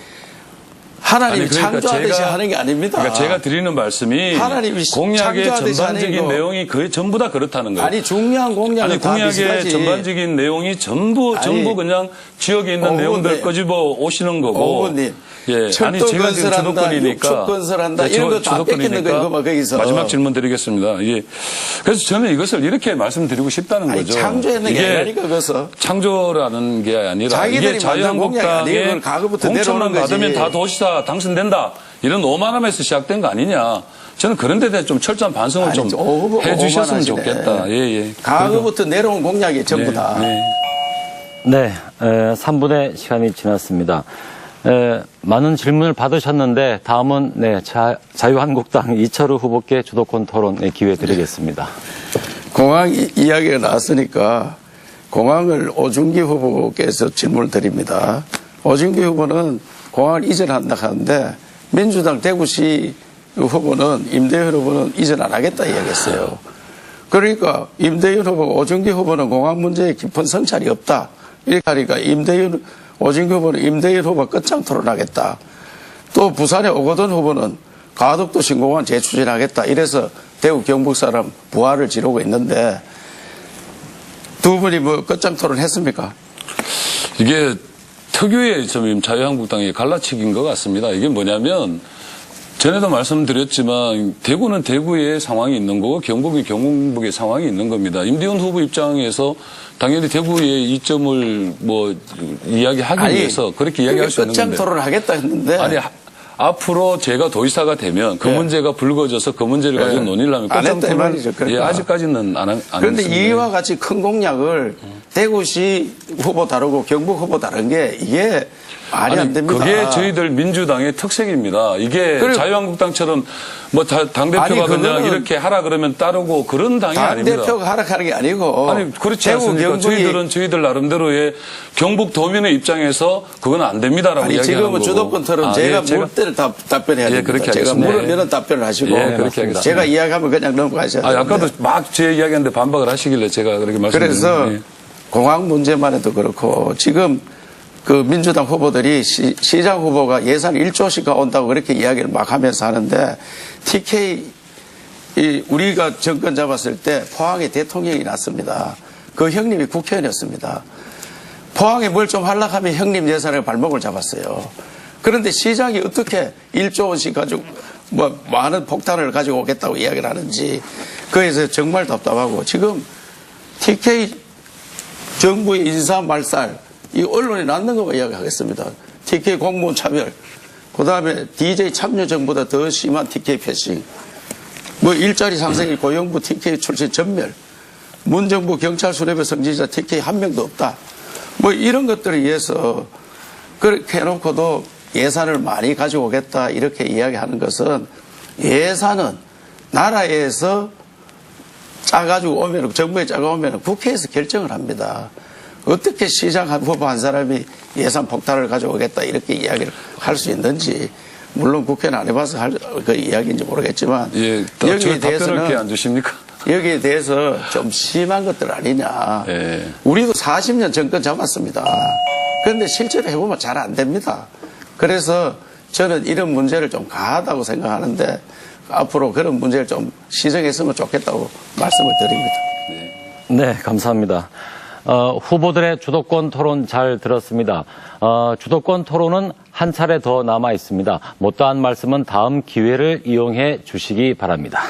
하나님이 아니, 그러니까 창조하듯이 하는 게 아닙니다. 그러니까 제가 드리는 말씀이 하나님이 공약의 창조하듯이 하는 전반적인 거. 내용이 거의 전부 다 그렇다는 거예요. 아니 중요한 공약은 아니 다 공약의 비슷하지. 전반적인 내용이 전부 그냥 지역에 있는 내용들 끄집어 오시는 거고. 어머님. 예, 철도 아니 제가 지금 건설한다, 주도권이니까 육축 건설한다, 네, 이런 거 다 뺏기는 거예요, 그거 거기서. 마지막 질문 드리겠습니다. 예. 그래서 저는 이것을 이렇게 말씀드리고 싶다는 아니, 거죠. 창조했는 게 아니라니까 그것은. 창조라는 게 아니라 자기들이 이게 만든 공약이 아니에요. 자유한국당의 그걸 과거부터 공천만 내려오는 거지. 받으면 다 도시사 당선된다. 이런 오만함에서 시작된 거 아니냐. 저는 그런 데 대해 좀 철저한 반성을 좀 해주셨으면 좋겠다. 예, 예. 과거부터 내려온 공약이 전부 다. 네, 3분의 시간이 지났습니다. 많은 질문을 받으셨는데 다음은 자유한국당 이철우 후보께 주도권 토론 기회 드리겠습니다. 공항 이야기가 나왔으니까 공항을 오중기 후보께서 질문을 드립니다. 오중기 후보는 공항을 이전한다 하는데 민주당 대구시 후보는 임대현 후보는 이전 안 하겠다 이야기했어요. 그러니까 임대현 후보가 오중기 후보는 공항 문제에 깊은 성찰이 없다. 이렇게 하니까 오중기 후보는 임대현 후보가 끝장 토론하겠다. 또 부산의 오거돈 후보는 가덕도 신공항 재추진하겠다. 이래서 대구 경북 사람 부활을 지르고 있는데 두 분이 뭐 끝장 토론했습니까? 이게 특유의 좀 자유한국당의 갈라치기인 것 같습니다. 이게 뭐냐면 전에도 말씀드렸지만 대구는 대구의 상황이 있는 거고 경북이 경북의 상황이 있는 겁니다. 임대현 후보 입장에서 당연히 대구의 이점을 뭐 이야기하기 위해서 그렇게 이야기할 수 있는 건데. 끝장 토론을 하겠다 했는데. 아니 앞으로 제가 도의사가 되면 그 문제가 불거져서 그 문제를 가지고 논의를 하면 안 끝장 했다 이 토론. 말이죠. 그러니까. 예, 아직까지는 안 그런데 했습니다. 이와 같이 큰 공약을 대구시 후보 다르고 경북 후보 다른 게 이게 말이 안 됩니다. 그게 저희들 민주당의 특색입니다. 이게 그래. 자유한국당처럼 뭐 당대표가 아니, 그냥 이렇게 하라 그러면 따르고 그런 당이 아닙니다. 당대표가 하락하는 게 아니고. 아니 그렇지 대구 않습니까? 경북이 저희들은 저희들 나름대로의 경북 도민의 입장에서 그건 안 됩니다라고 아니 이야기하는 지금은 거고. 주도권처럼 제가 물을 때를 답변해야 됩니다. 그렇게 제가 하겠습니다. 물으면 답변을 하시고 예, 그렇게 하겠습니다. 제가 이야기하면 그냥 넘어가셔야 됩니다. 아까도 막 제 이야기하는데 반박을 하시길래 제가 그렇게 말씀드렸는데. 그래서 공항 문제만 해도 그렇고 지금 그 민주당 후보들이 시장 후보가 예산 1조씩 온다고 그렇게 이야기를 막 하면서 하는데 TK 우리가 정권 잡았을 때 포항에 대통령이 났습니다. 그 형님이 국회의원이었습니다. 포항에 뭘 좀 하려고 하면 형님 예산을 발목을 잡았어요. 그런데 시장이 어떻게 1조 원씩 가지고 뭐 많은 폭탄을 가지고 오겠다고 이야기를 하는지 그래서 정말 답답하고 지금 TK 정부의 인사 말살 이 언론에 낳는 것만 이야기하겠습니다. TK 공무원 차별 그 다음에 DJ 참여정보다 더 심한 TK 패싱 뭐 일자리 상승이 고용부 TK 출신 전멸 문정부 경찰 수뇌부 성직자 TK 한 명도 없다. 뭐 이런 것들에 의해서 그렇게 해놓고도 예산을 많이 가지고 오겠다 이렇게 이야기하는 것은 예산은 나라에서 짜가지고 오면 정부에 짜가 오면 국회에서 결정을 합니다. 어떻게 시장 후보 한 사람이 예산 폭탄을 가져오겠다 이렇게 이야기를 할 수 있는지 물론 국회는 안 해봐서 그 이야기인지 모르겠지만 예, 여기에 대해서는 안 주십니까? 여기에 대해서 좀 심한 것들 아니냐. 예. 우리도 40년 정권 잡았습니다. 그런데 실제로 해보면 잘 안 됩니다. 그래서 저는 이런 문제를 좀 가하다고 생각하는데 앞으로 그런 문제를 좀 시정했으면 좋겠다고 말씀을 드립니다. 네, 감사합니다. 후보들의 주도권 토론 잘 들었습니다. 주도권 토론은 한 차례 더 남아 있습니다. 못다한 말씀은 다음 기회를 이용해 주시기 바랍니다.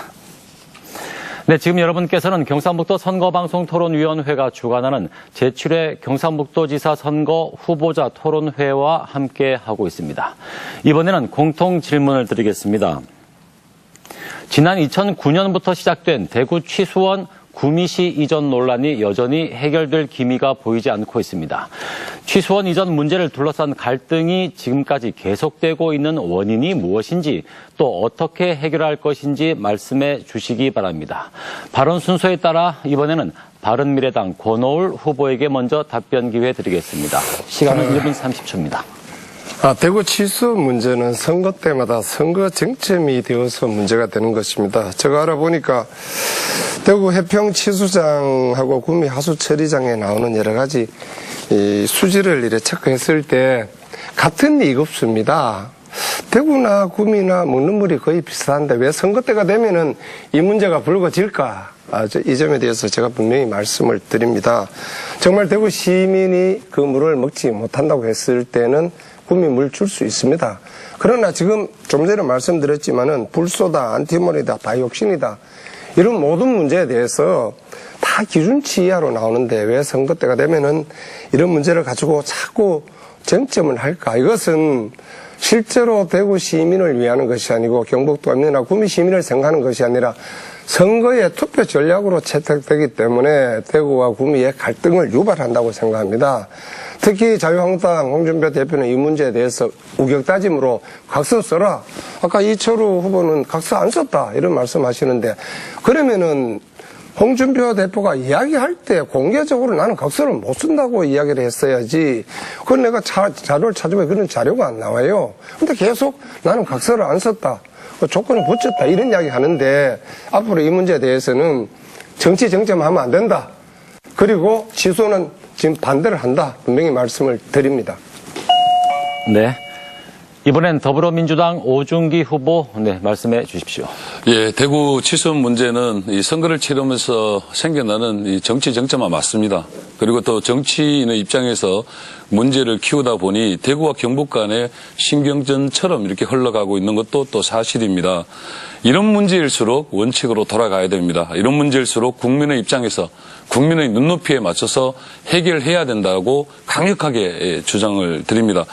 네, 지금 여러분께서는 경상북도 선거방송토론위원회가 주관하는 제7회 경상북도지사 선거 후보자 토론회와 함께하고 있습니다. 이번에는 공통 질문을 드리겠습니다. 지난 2009년부터 시작된 대구 취수원 구미시 이전 논란이 여전히 해결될 기미가 보이지 않고 있습니다. 취수원 이전 문제를 둘러싼 갈등이 지금까지 계속되고 있는 원인이 무엇인지 또 어떻게 해결할 것인지 말씀해 주시기 바랍니다. 발언 순서에 따라 이번에는 바른미래당 권오울 후보에게 먼저 답변 기회 드리겠습니다. 시간은 1분 30초입니다. 대구 취소 문제는 선거 때마다 선거 쟁점이 되어서 문제가 되는 것입니다. 제가 알아보니까 대구 해평 취소장하고 구미 하수처리장에 나오는 여러 가지 이 수지를 이래 체크했을 때 같은 이급수입니다. 대구나 구미나 묻는 물이 거의 비슷한데 왜 선거 때가 되면은 이 문제가 불거질까? 이 점에 대해서 제가 분명히 말씀을 드립니다. 정말 대구 시민이 그 물을 먹지 못한다고 했을 때는 구미 물 줄 수 있습니다. 그러나 지금 좀 전에 말씀드렸지만은 불소다, 안티몬이다, 다이옥신이다 이런 모든 문제에 대해서 다 기준치 이하로 나오는데 왜 선거 때가 되면은 이런 문제를 가지고 자꾸 쟁점을 할까? 이것은 실제로 대구 시민을 위하는 것이 아니고 경북도민이나 구미 시민을 생각하는 것이 아니라 선거의 투표 전략으로 채택되기 때문에 대구와 구미의 갈등을 유발한다고 생각합니다. 특히 자유한국당 홍준표 대표는 이 문제에 대해서 우격다짐으로 각서 써라. 아까 이철우 후보는 각서 안 썼다 이런 말씀하시는데 그러면은 홍준표 대표가 이야기할 때 공개적으로 나는 각서를 못 쓴다고 이야기를 했어야지. 그건 내가 자료를 찾으면 그런 자료가 안 나와요. 근데 계속 나는 각서를 안 썼다. 조건을 붙였다. 이런 이야기 하는데 앞으로 이 문제에 대해서는 정치 쟁점하면 안 된다. 그리고 취소는 지금 반대를 한다. 분명히 말씀을 드립니다. 네. 이번엔 더불어민주당 오중기 후보 말씀해 주십시오. 예, 대구 취소 문제는 이 선거를 치르면서 생겨나는 이 정치 쟁점화 맞습니다. 그리고 또 정치인의 입장에서 문제를 키우다 보니 대구와 경북 간의 신경전처럼 이렇게 흘러가고 있는 것도 또 사실입니다. 이런 문제일수록 원칙으로 돌아가야 됩니다. 이런 문제일수록 국민의 입장에서 국민의 눈높이에 맞춰서 해결해야 된다고 강력하게 주장을 드립니다.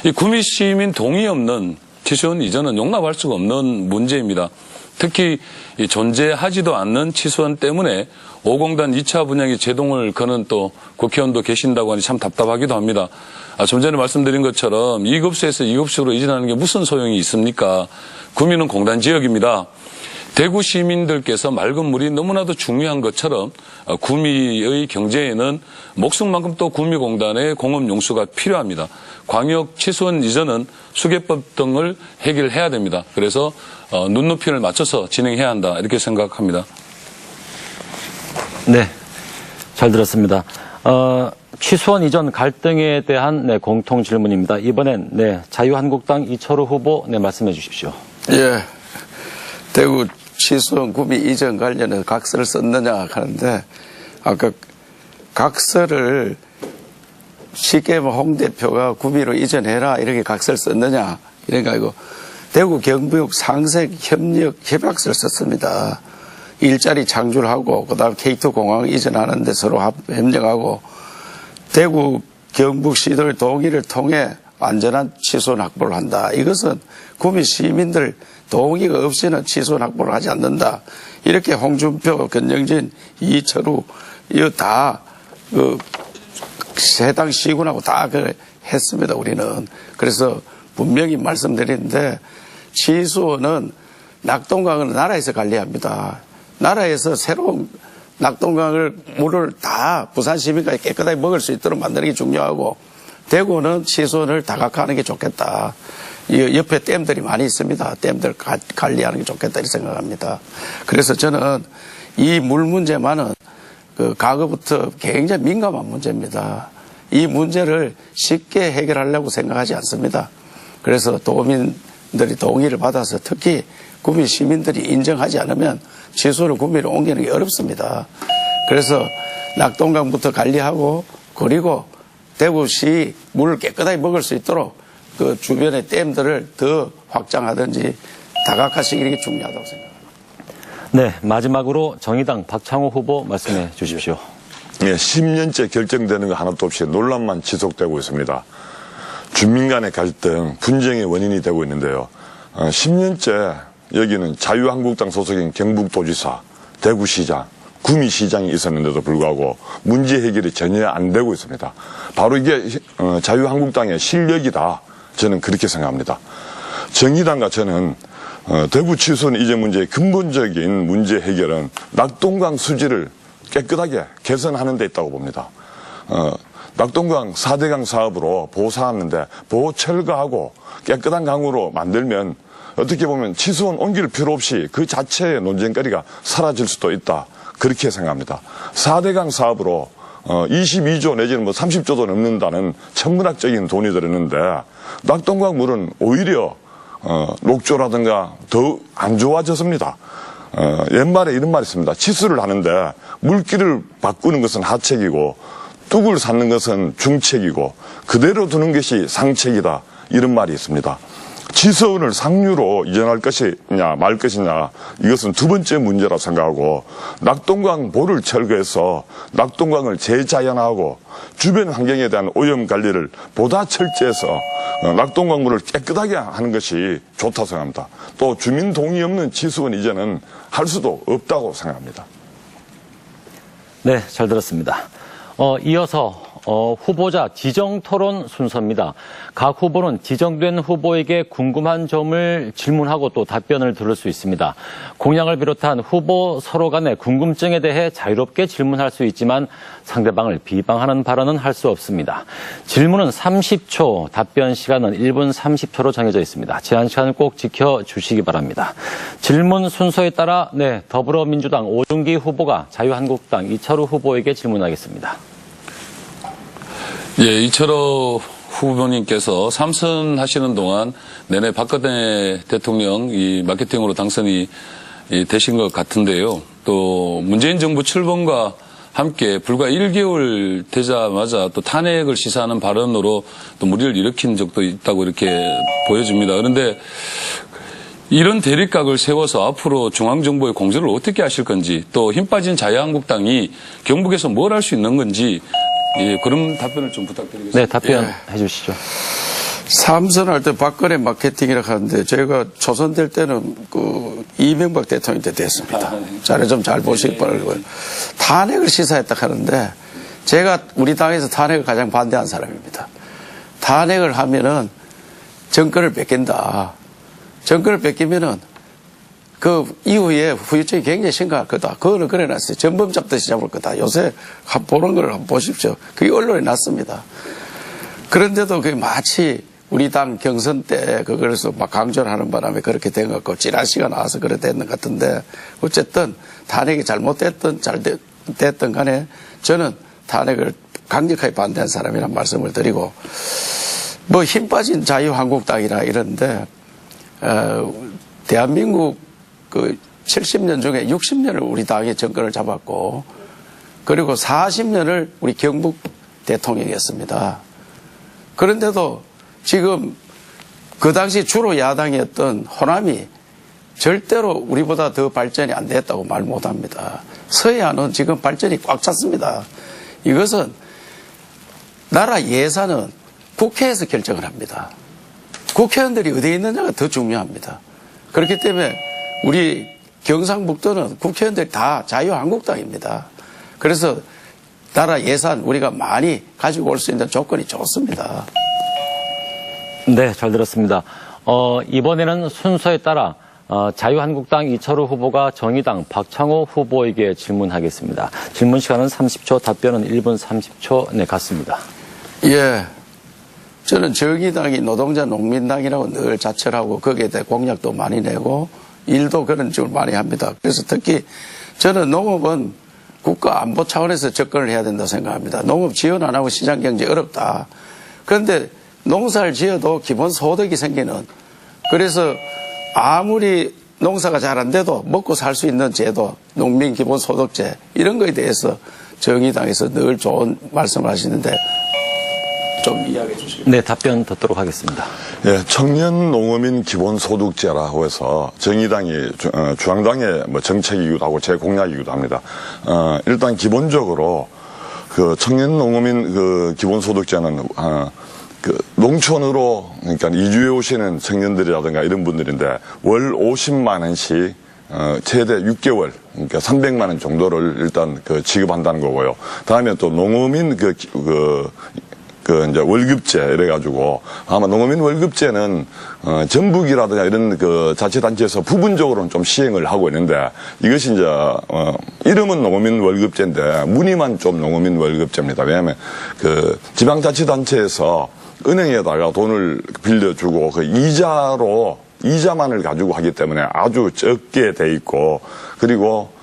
이 구미 시민 동의 없는 취소원 이전은 용납할 수가 없는 문제입니다. 특히 이 존재하지도 않는 취소원 때문에 5공단 2차 분양이 제동을 거는 또 국회의원도 계신다고 하니 참 답답하기도 합니다. 좀 전에 말씀드린 것처럼 2급수에서 2급수로 이전하는 게 무슨 소용이 있습니까? 구미는 공단 지역입니다. 대구 시민들께서 맑은 물이 너무나도 중요한 것처럼 구미의 경제에는 목숨만큼 또 구미공단의 공업용수가 필요합니다. 광역 취소원 이전은 수계법 등을 해결해야 됩니다. 그래서 눈높이를 맞춰서 진행해야 한다 이렇게 생각합니다. 네, 잘 들었습니다. 취소원 이전 갈등에 대한 공통 질문입니다. 이번엔 자유한국당 이철우 후보 말씀해 주십시오. 예, 대구 취소원 구미 이전 관련해서 각서를 썼느냐 하는데 아까 각서를 쉽게 홍 대표가 구미로 이전해라 이렇게 각서를 썼느냐 이러니까 이거 대구 경북 상생 협력 협약서를 썼습니다. 일자리 창출하고 그다음 K2 공항 이전하는데 서로 협력하고 대구 경북시도의 동의를 통해 안전한 취소원 확보를 한다. 이것은 구미 시민들 동의가 없이는 취소원 확보를 하지 않는다. 이렇게 홍준표, 권영진, 이철우 이거 다 해당 시군하고 다 했습니다. 우리는. 그래서 분명히 말씀드리는데 취소원은 낙동강은 나라에서 관리합니다. 나라에서 새로운 낙동강을 물을 다 부산 시민까지 깨끗하게 먹을 수 있도록 만드는 게 중요하고 대구는 취소원을 다각화하는 게 좋겠다. 옆에 댐들이 많이 있습니다. 댐들 관리하는 게 좋겠다 이렇게 생각합니다. 그래서 저는 이 물 문제만은 과거부터 굉장히 민감한 문제입니다. 이 문제를 쉽게 해결하려고 생각하지 않습니다. 그래서 도민들이 동의를 받아서 특히 구미 시민들이 인정하지 않으면 취소를 구미로 옮기는 게 어렵습니다. 그래서 낙동강부터 관리하고 그리고 대구시 물을 깨끗하게 먹을 수 있도록 그 주변의 댐들을 더 확장하든지 다각화시키는 게 중요하다고 생각합니다. 네, 마지막으로 정의당 박창호 후보 말씀해 주십시오. 네, 10년째 결정되는 거 하나도 없이 논란만 지속되고 있습니다. 주민 간의 갈등, 분쟁의 원인이 되고 있는데요. 10년째 여기는 자유한국당 소속인 경북도지사, 대구시장, 구미시장이 있었는데도 불구하고 문제 해결이 전혀 안 되고 있습니다. 바로 이게 자유한국당의 실력이다. 저는 그렇게 생각합니다. 정의당과 저는 대구 취소원 이전 문제의 근본적인 문제 해결은 낙동강 수질을 깨끗하게 개선하는 데 있다고 봅니다. 낙동강 4대강 사업으로 보호하는데 보호 철거하고 깨끗한 강으로 만들면 어떻게 보면 치수원 옮길 필요 없이 그 자체의 논쟁거리가 사라질 수도 있다. 그렇게 생각합니다. 4대강 사업으로 22조 내지는 뭐 30조도 넘는다는 천문학적인 돈이 들었는데 낙동강 물은 오히려 녹조라든가 더 안 좋아졌습니다. 옛말에 이런 말이 있습니다. 치수를 하는데 물기를 바꾸는 것은 하책이고 뚝을 쌓는 것은 중책이고 그대로 두는 것이 상책이다. 이런 말이 있습니다. 치수원을 상류로 이전할 것이냐 말 것이냐 이것은 두 번째 문제라 생각하고 낙동강 보를 철거해서 낙동강을 재자연화하고 주변 환경에 대한 오염 관리를 보다 철저해서 낙동강 물을 깨끗하게 하는 것이 좋다고 생각합니다. 또 주민 동의 없는 치수원 이전은 할 수도 없다고 생각합니다. 네, 잘 들었습니다. 이어서 후보자 지정 토론 순서입니다. 각 후보는 지정된 후보에게 궁금한 점을 질문하고 또 답변을 들을 수 있습니다. 공약을 비롯한 후보 서로 간의 궁금증에 대해 자유롭게 질문할 수 있지만 상대방을 비방하는 발언은 할 수 없습니다. 질문은 30초, 답변 시간은 1분 30초로 정해져 있습니다. 제한 시간을 꼭 지켜주시기 바랍니다. 질문 순서에 따라 더불어민주당 오중기 후보가 자유한국당 이철우 후보에게 질문하겠습니다. 예, 이철호 후보님께서 3선하시는 동안 내내 박근혜 대통령 이 마케팅으로 당선이 되신 것 같은데요. 또 문재인 정부 출범과 함께 불과 1개월 되자마자 또 탄핵을 시사하는 발언으로 또 물의를 일으킨 적도 있다고 이렇게 보여집니다. 그런데 이런 대립각을 세워서 앞으로 중앙정부의 공조를 어떻게 하실 건지 또 힘 빠진 자유한국당이 경북에서 뭘 할 수 있는 건지 그런 답변을 좀 부탁드리겠습니다. 네, 답변해 주시죠. 삼선할 때 박근혜 마케팅이라고 하는데 제가 초선될 때는 이명박 대통령 때 됐습니다. 자료 좀 잘 보시기 바라고요. 탄핵을 시사했다 하는데 제가 우리 당에서 탄핵을 가장 반대한 사람입니다. 탄핵을 하면은 정권을 뺏긴다. 정권을 뺏기면은 그 이후에 후유증이 굉장히 심각할 거다. 그거는 그래놨어요. 전범 잡듯이 잡을 거다. 요새 보는 걸 한번 보십시오. 그게 언론에 났습니다. 그런데도 그게 마치 우리 당 경선 때 그걸서 막 강조를 하는 바람에 그렇게 된 것 같고 찌라시가 나와서 그래 됐는 것 같은데 어쨌든 탄핵이 잘못됐든 잘 됐든 간에 저는 탄핵을 강력하게 반대한 사람이란 말씀을 드리고 뭐 힘 빠진 자유한국당이라 이러는데 대한민국 70년 중에 60년을 우리 당이 정권을 잡았고 그리고 40년을 우리 경북 대통령이었습니다. 그런데도 지금 그 당시 주로 야당이었던 호남이 절대로 우리보다 더 발전이 안 됐다고 말 못합니다. 서해안은 지금 발전이 꽉 찼습니다. 이것은 나라 예산은 국회에서 결정을 합니다. 국회의원들이 어디에 있느냐가 더 중요합니다. 그렇기 때문에 우리 경상북도는 국회의원들이 다 자유한국당입니다. 그래서 나라 예산 우리가 많이 가지고 올 수 있는 조건이 좋습니다. 네, 잘 들었습니다. 이번에는 순서에 따라 자유한국당 이철우 후보가 정의당 박창호 후보에게 질문하겠습니다. 질문 시간은 30초, 답변은 1분 30초 같습니다. 예. 저는 정의당이 노동자 농민당이라고 늘 자처하고 거기에 대해 공약도 많이 내고 일도 그런 식으로 많이 합니다. 그래서 특히 저는 농업은 국가 안보 차원에서 접근을 해야 된다고 생각합니다. 농업 지원 안 하고 시장 경제 어렵다. 그런데 농사를 지어도 기본 소득이 생기는 그래서 아무리 농사가 잘 안 돼도 먹고 살 수 있는 제도, 농민 기본 소득제 이런 거에 대해서 정의당에서 늘 좋은 말씀을 하시는데 좀 이야기해 주시겠습니까? 네, 답변 듣도록 하겠습니다. 예, 청년 농어민 기본소득제라고 해서 정의당이 중앙당의 뭐 정책이기도 하고 제 공약이기도 합니다. 일단 기본적으로 그 청년 농어민 그 기본소득제는 농촌으로 그러니까 이주해 오시는 청년들이라든가 이런 분들인데 월 50만 원씩 최대 6개월 그러니까 300만 원 정도를 일단 지급한다는 거고요. 다음에 또 농어민 이제 월급제 이래가지고 아마 농어민 월급제는 전북이라든가 이런 그 자치단체에서 부분적으로는 좀 시행을 하고 있는데 이것이 이제 이름은 농어민 월급제인데 무늬만 좀 농어민 월급제입니다. 왜냐하면 그 지방자치단체에서 은행에다가 돈을 빌려주고 그 이자만을 가지고 하기 때문에 아주 적게 돼 있고 그리고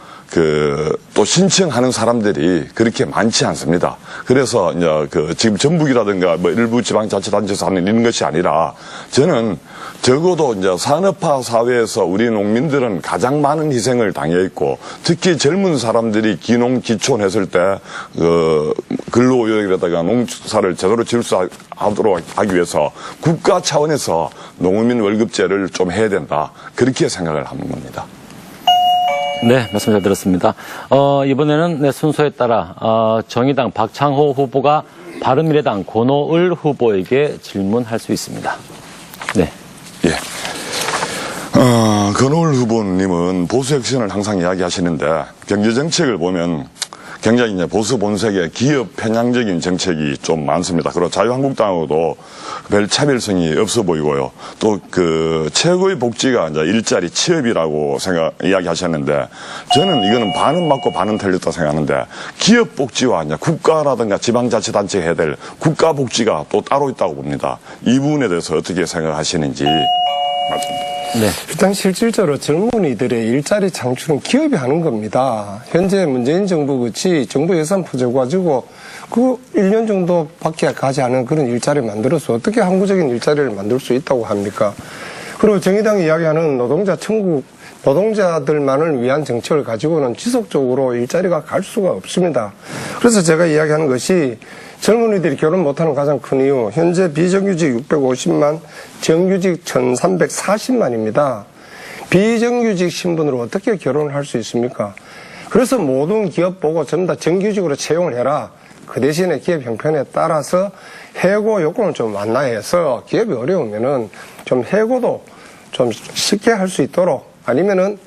또 신청하는 사람들이 그렇게 많지 않습니다. 그래서 이제 지금 전북이라든가 뭐 일부 지방자치단체에서 하는 이런 것이 아니라 저는 적어도 이제 산업화 사회에서 우리 농민들은 가장 많은 희생을 당해 있고 특히 젊은 사람들이 기농기촌 했을 때 근로의욕이라다가 농사를 제대로 지을 수 하도록 하기 위해서 국가 차원에서 농어민 월급제를 좀 해야 된다. 그렇게 생각을 하는 겁니다. 네, 말씀 잘 들었습니다. 이번에는 네, 순서에 따라 정의당 박창호 후보가 바른미래당 권오을 후보에게 질문할 수 있습니다. 네. 예. 권오을 후보님은 보수 혁신을 항상 이야기하시는데 경제정책을 보면 굉장히 이제 보수 본색의 기업 편향적인 정책이 좀 많습니다. 그리고 자유한국당하고도 별 차별성이 없어 보이고요. 또 최고의 복지가 이제 일자리 취업이라고 이야기하셨는데 저는 이거는 반은 맞고 반은 틀렸다 생각하는데 기업 복지와 이제 국가라든가 지방자치단체 해야 될 국가 복지가 또 따로 있다고 봅니다. 이 부분에 대해서 어떻게 생각하시는지 말씀드립니다. 네. 일단 실질적으로 젊은이들의 일자리 창출은 기업이 하는 겁니다. 현재 문재인 정부 같이 정부 예산 퍼져 가지고 1년 정도밖에 가지 않은 그런 일자리를 만들어서 어떻게 항구적인 일자리를 만들 수 있다고 합니까? 그리고 정의당이 이야기하는 노동자 천국, 노동자들만을 위한 정책을 가지고는 지속적으로 일자리가 갈 수가 없습니다. 그래서 제가 이야기하는 것이 젊은이들이 결혼 못하는 가장 큰 이유, 현재 비정규직 650만, 정규직 1340만입니다. 비정규직 신분으로 어떻게 결혼을 할 수 있습니까? 그래서 모든 기업 보고 전부 다 정규직으로 채용을 해라. 그 대신에 기업 형편에 따라서 해고 요건을 좀 완화해서 기업이 어려우면은 좀 해고도 좀 쉽게 할 수 있도록 아니면은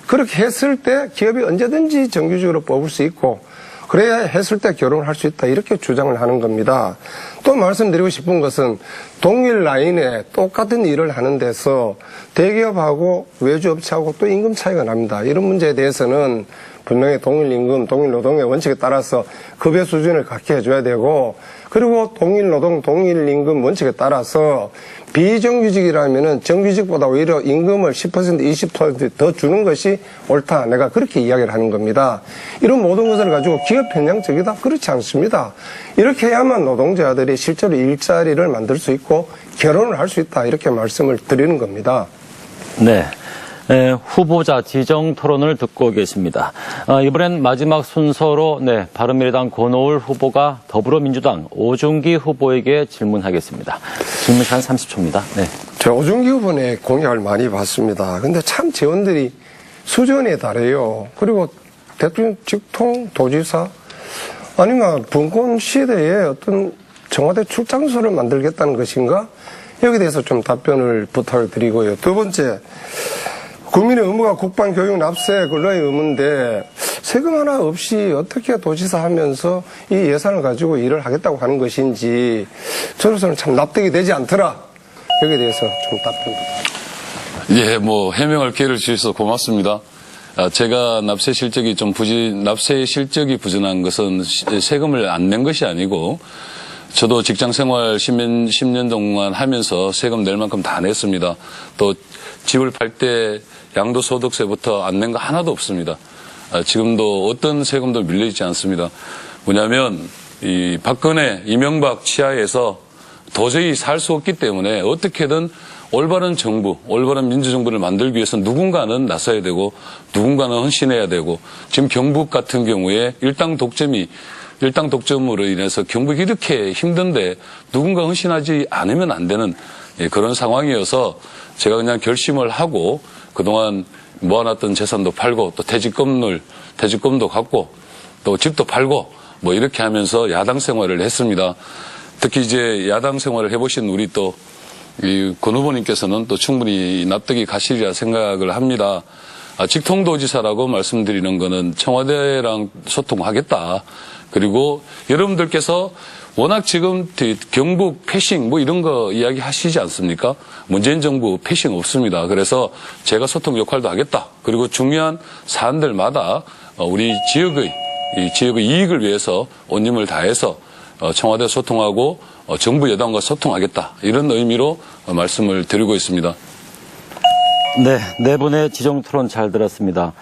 그렇게 했을 때 기업이 언제든지 정규직으로 뽑을 수 있고 그래야 했을 때 결혼을 할 수 있다 이렇게 주장을 하는 겁니다. 또 말씀드리고 싶은 것은 동일 라인에 똑같은 일을 하는 데서 대기업하고 외주업체하고 또 임금 차이가 납니다. 이런 문제에 대해서는 분명히 동일 임금, 동일 노동의 원칙에 따라서 급여 수준을 갖게 해줘야 되고 그리고 동일 노동, 동일 임금 원칙에 따라서 비정규직이라면은 정규직보다 오히려 임금을 10%, 20% 더 주는 것이 옳다. 내가 그렇게 이야기를 하는 겁니다. 이런 모든 것을 가지고 기업 편향적이다? 그렇지 않습니다. 이렇게 해야만 노동자들이 실제로 일자리를 만들 수 있고 결혼을 할 수 있다. 이렇게 말씀을 드리는 겁니다. 네. 후보자 지정 토론을 듣고 계십니다. 이번엔 마지막 순서로 네, 바른미래당 권오을 후보가 더불어민주당 오중기 후보에게 질문하겠습니다. 질문 시간 30초입니다. 네. 저 오중기 후보의 공약을 많이 봤습니다. 근데 참 재원들이 수준에 달해요. 그리고 대통령 직통 도지사 아니면 분권 시대에 어떤 청와대 출장소를 만들겠다는 것인가? 여기에 대해서 좀 답변을 부탁을 드리고요. 두 번째, 국민의 의무가 국방, 교육, 납세, 근로의 의무인데 세금 하나 없이 어떻게 도지사 하면서 이 예산을 가지고 일을 하겠다고 하는 것인지 저로서는 참 납득이 되지 않더라. 여기에 대해서 좀 답변 부탁드립니다. 예, 해명할 기회를 주셔서 고맙습니다. 제가 납세 실적이 부진한 것은 세금을 안 낸 것이 아니고 저도 직장 생활 10년 동안 하면서 세금 낼 만큼 다 냈습니다. 또 집을 팔 때 양도소득세부터 안 낸 거 하나도 없습니다. 지금도 어떤 세금도 밀려있지 않습니다. 뭐냐면 이 박근혜, 이명박 치하에서 도저히 살 수 없기 때문에 어떻게든 올바른 정부, 올바른 민주정부를 만들기 위해서 누군가는 나서야 되고 누군가는 헌신해야 되고 지금 경북 같은 경우에 일당 독점으로 인해서 경북이 이렇게 힘든데 누군가 헌신하지 않으면 안 되는 그런 상황이어서 제가 그냥 결심을 하고 그동안 모아놨던 재산도 팔고 또 퇴직금도 갚고 또 집도 팔고 이렇게 하면서 야당 생활을 했습니다. 특히 이제 야당 생활을 해보신 우리 또 권 후보님께서는 또 충분히 납득이 가시리라 생각을 합니다. 직통도지사라고 말씀드리는 거는 청와대랑 소통하겠다. 그리고 여러분들께서 워낙 지금 경북 패싱 뭐 이런 거 이야기 하시지 않습니까? 문재인 정부 패싱 없습니다. 그래서 제가 소통 역할도 하겠다. 그리고 중요한 사안들마다 우리 지역의 이익을 위해서 온 힘을 다해서 청와대 소통하고 정부 여당과 소통하겠다. 이런 의미로 말씀을 드리고 있습니다. 네, 네 분의 지정 토론 잘 들었습니다.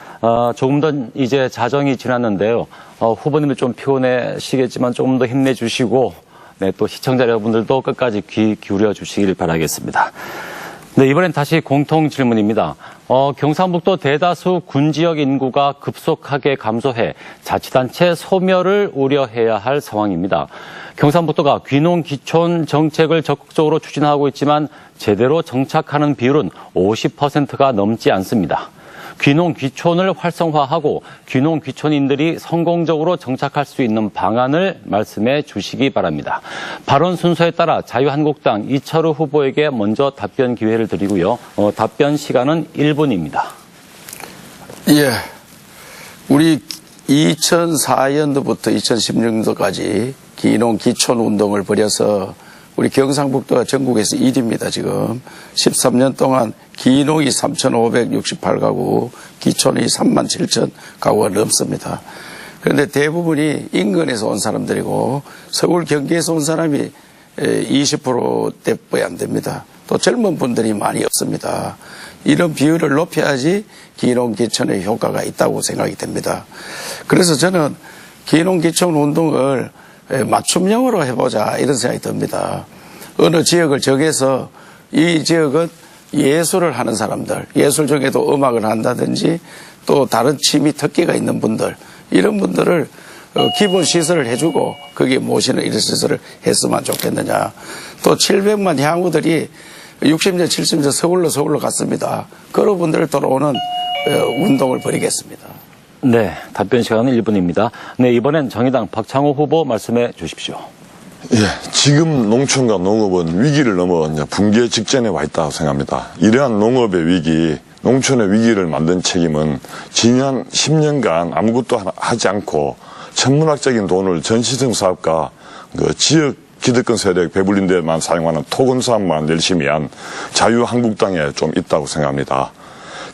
조금 더 이제 자정이 지났는데요. 후보님이 좀 피곤하시겠지만 조금 더 힘내주시고, 네, 또 시청자 여러분들도 끝까지 귀 기울여 주시길 바라겠습니다. 네, 이번엔 다시 공통 질문입니다. 경상북도 대다수 군지역 인구가 급속하게 감소해 자치단체 소멸을 우려해야 할 상황입니다. 경상북도가 귀농귀촌 정책을 적극적으로 추진하고 있지만 제대로 정착하는 비율은 50%가 넘지 않습니다. 귀농귀촌을 활성화하고 귀농귀촌인들이 성공적으로 정착할 수 있는 방안을 말씀해 주시기 바랍니다. 발언 순서에 따라 자유한국당 이철우 후보에게 먼저 답변 기회를 드리고요. 답변 시간은 1분입니다. 예. 우리 2004년도부터 2016년도까지 귀농귀촌 운동을 벌여서 우리 경상북도가 전국에서 1위입니다, 지금. 13년 동안 귀농이 3,568가구, 귀촌이 37,000가구가 넘습니다. 그런데 대부분이 인근에서 온 사람들이고 서울 경기에서 온 사람이 20%대뿐이 안 됩니다. 또 젊은 분들이 많이 없습니다. 이런 비율을 높여야지 귀농귀촌의 효과가 있다고 생각이 됩니다. 그래서 저는 귀농귀촌 운동을 맞춤형으로 해보자 이런 생각이 듭니다. 어느 지역을 정해서 이 지역은 예술을 하는 사람들, 예술 중에도 음악을 한다든지 또 다른 취미 특기가 있는 분들, 이런 분들을 기본 시설을 해주고 거기에 모시는 이런 시설을 했으면 좋겠느냐. 또 700만 향후들이 60년, 70년 서울로 갔습니다. 그런 분들을 돌아오는 운동을 벌이겠습니다. 네, 답변 시간은 1분입니다. 네, 이번엔 정의당 박창호 후보 말씀해 주십시오. 예, 지금 농촌과 농업은 위기를 넘어 이제 붕괴 직전에 와 있다고 생각합니다. 이러한 농업의 위기, 농촌의 위기를 만든 책임은 지난 10년간 아무것도 하지 않고 천문학적인 돈을 전시성 사업과 그 지역 기득권 세력 배불린 데만 사용하는 토건 사업만 열심히 한 자유한국당에 좀 있다고 생각합니다.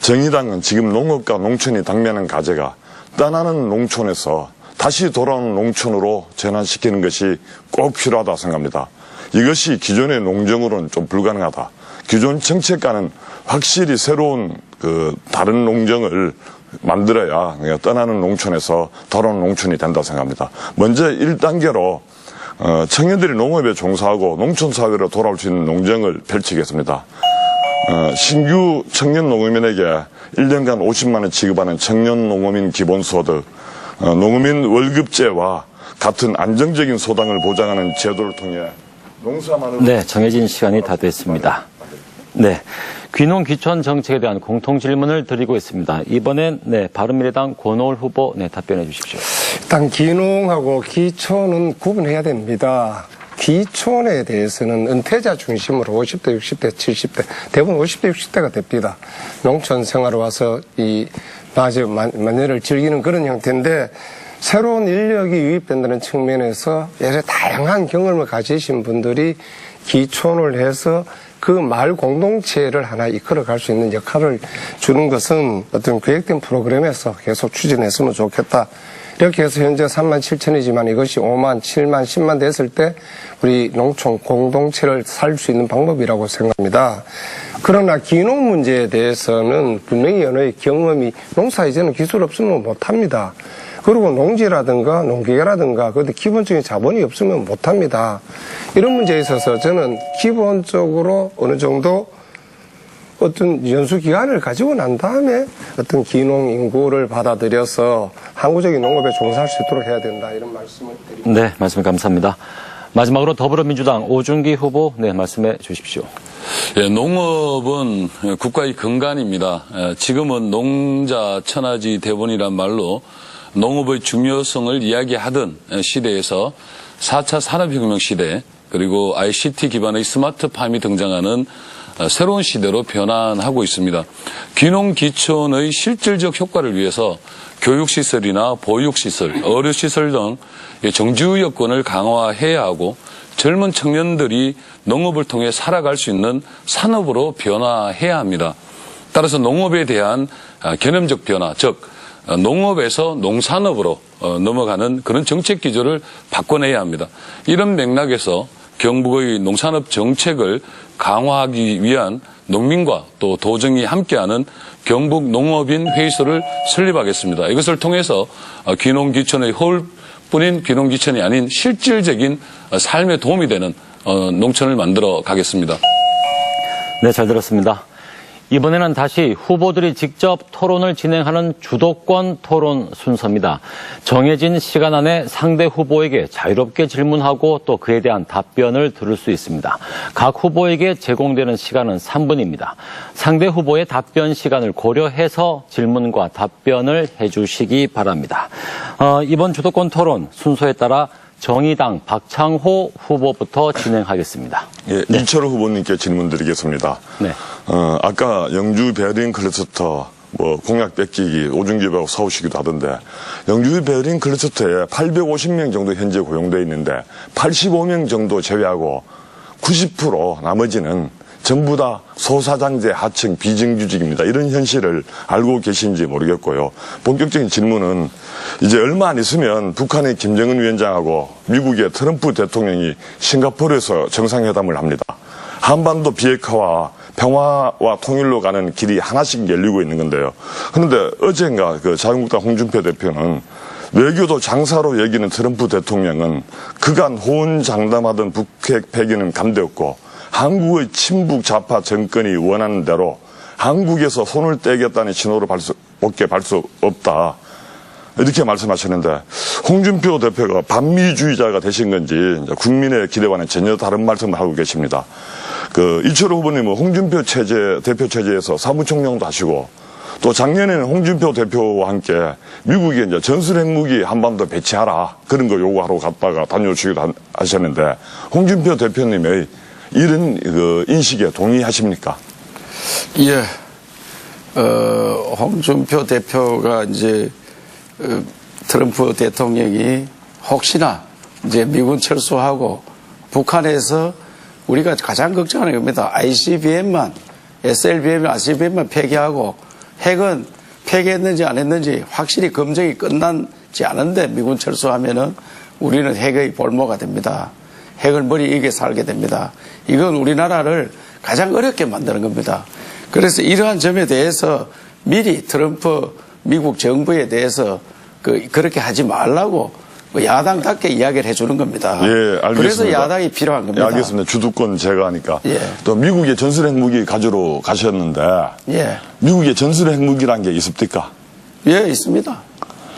정의당은 지금 농업과 농촌이 당면한 과제가 떠나는 농촌에서 다시 돌아오는 농촌으로 전환시키는 것이 꼭 필요하다 생각합니다. 이것이 기존의 농정으로는 좀 불가능하다. 기존 정책과는 확실히 새로운 다른 농정을 만들어야 떠나는 농촌에서 돌아오는 농촌이 된다 생각합니다. 먼저 1단계로 청년들이 농업에 종사하고 농촌 사회로 돌아올 수 있는 농정을 펼치겠습니다. 신규 청년 농업인에게 1년간 50만 원 지급하는 청년 농업인 기본소득, 농업인 월급제와 같은 안정적인 소득을 보장하는 제도를 통해 농사만으로. 네, 정해진 시간이 다 됐습니다. 네, 귀농귀촌 정책에 대한 공통 질문을 드리고 있습니다. 이번엔 바른미래당 권오을 후보 답변해 주십시오. 일단 귀농하고 귀촌은 구분해야 됩니다. 귀촌에 대해서는 은퇴자 중심으로 50대, 60대, 70대, 대부분 50대, 60대가 됩니다. 농촌 생활을 와서 만년을 즐기는 그런 형태인데, 새로운 인력이 유입된다는 측면에서 여러 다양한 경험을 가지신 분들이 귀촌을 해서 그 마을 공동체를 하나 이끌어갈 수 있는 역할을 주는 것은 어떤 계획된 프로그램에서 계속 추진했으면 좋겠다. 이렇게 해서 현재 3만 7천이지만 이것이 5만, 7만, 10만 됐을 때 우리 농촌 공동체를 살 수 있는 방법이라고 생각합니다. 그러나 귀농 문제에 대해서는 분명히 연어의 경험이 농사 이제는 기술 없으면 못합니다. 그리고 농지라든가 농기계라든가 그런데 기본적인 자본이 없으면 못합니다. 이런 문제에 있어서 저는 기본적으로 어느 정도 어떤 연수 기간을 가지고 난 다음에 어떤 귀농 인구를 받아들여서 항구적인 농업에 종사할 수 있도록 해야 된다, 이런 말씀을 드립니다. 네, 말씀 감사합니다. 마지막으로 더불어민주당 오준기 후보 말씀해 주십시오. 예, 농업은 국가의 근간입니다. 지금은 농자 천하지 대본이란 말로 농업의 중요성을 이야기하던 시대에서 4차 산업혁명 시대, 그리고 ICT 기반의 스마트팜이 등장하는 새로운 시대로 변환하고 있습니다. 귀농귀촌의 실질적 효과를 위해서 교육시설이나 보육시설, 의료시설 등 정주 여건을 강화해야 하고 젊은 청년들이 농업을 통해 살아갈 수 있는 산업으로 변화해야 합니다. 따라서 농업에 대한 개념적 변화, 즉 농업에서 농산업으로 넘어가는 그런 정책 기조를 바꿔내야 합니다. 이런 맥락에서 경북의 농산업 정책을 강화하기 위한 농민과 또 도정이 함께하는 경북 농업인 회의소를 설립하겠습니다. 이것을 통해서 귀농귀촌의 허울뿐인 귀농귀촌이 아닌 실질적인 삶에 도움이 되는 농촌을 만들어 가겠습니다. 네, 잘 들었습니다. 이번에는 다시 후보들이 직접 토론을 진행하는 주도권 토론 순서입니다. 정해진 시간 안에 상대 후보에게 자유롭게 질문하고 또 그에 대한 답변을 들을 수 있습니다. 각 후보에게 제공되는 시간은 3분입니다. 상대 후보의 답변 시간을 고려해서 질문과 답변을 해주시기 바랍니다. 이번 주도권 토론 순서에 따라 정의당 박창호 후보부터 진행하겠습니다. 예, 이철호 후보님께 질문 드리겠습니다. 네. 아까 영주 베어링 클러스터 공약 뺏기기 오중기업하고 싸우시기도 하던데 영주 베어링 클러스터에 850명 정도 현재 고용되어 있는데 85명 정도 제외하고 90% 나머지는 전부 다 소사장제 하층 비정규직입니다. 이런 현실을 알고 계신지 모르겠고요. 본격적인 질문은 이제 얼마 안 있으면 북한의 김정은 위원장하고 미국의 트럼프 대통령이 싱가포르에서 정상회담을 합니다. 한반도 비핵화와 평화와 통일로 가는 길이 하나씩 열리고 있는 건데요. 그런데 어젠가 자유한국당 홍준표 대표는 외교도 장사로 여기는 트럼프 대통령은 그간 호언장담하던 북핵 폐기는 감되었고 한국의 친북 좌파 정권이 원하는 대로 한국에서 손을 떼겠다는 신호를 밖에 발 수 없다. 이렇게 말씀하셨는데 홍준표 대표가 반미주의자가 되신 건지 국민의 기대와는 전혀 다른 말씀을 하고 계십니다. 이철호 후보님은 홍준표 대표 체제에서 사무총장도 하시고 또 작년에는 홍준표 대표와 함께 미국에 이제 전술핵무기 한반도 배치하라 그런 거 요구하러 갔다가 다녀오시기도 하셨는데 홍준표 대표님의 이런 인식에 동의하십니까? 예. 홍준표 대표가 이제 트럼프 대통령이 혹시나 이제 미군 철수하고 북한에서 우리가 가장 걱정하는 겁니다. ICBM만, SLBM, RCBM만 폐기하고 핵은 폐기했는지 안 했는지 확실히 검증이 끝나지 않은데 미군 철수하면은 우리는 핵의 볼모가 됩니다. 핵을 머리 위에 살게 됩니다. 이건 우리나라를 가장 어렵게 만드는 겁니다. 그래서 이러한 점에 대해서 미리 트럼프 미국 정부에 대해서 그렇게 하지 말라고 야당답게 이야기를 해주는 겁니다. 예, 알겠습니다. 그래서 야당이 필요한 겁니다. 예, 알겠습니다. 주도권 제가 하니까. 예. 또 미국의 전술핵무기 가지러 가셨는데 예. 미국의 전술핵무기란 게 있습니까? 예, 있습니다.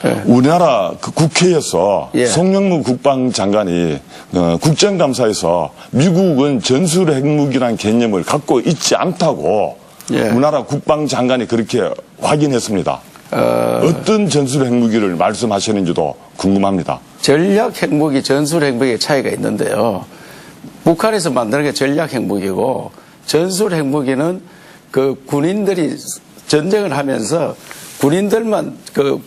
예. 우리나라 국회에서 예. 송영무 국방장관이 국정감사에서 미국은 전술핵무기란 개념을 갖고 있지 않다고 예. 우리나라 국방장관이 그렇게 확인했습니다. 어떤 전술핵무기를 말씀하시는지도 궁금합니다. 전략핵무기, 전술핵무기의 차이가 있는데요. 북한에서 만드는 게 전략핵무기고 전술핵무기는 군인들이 전쟁을 하면서 군인들만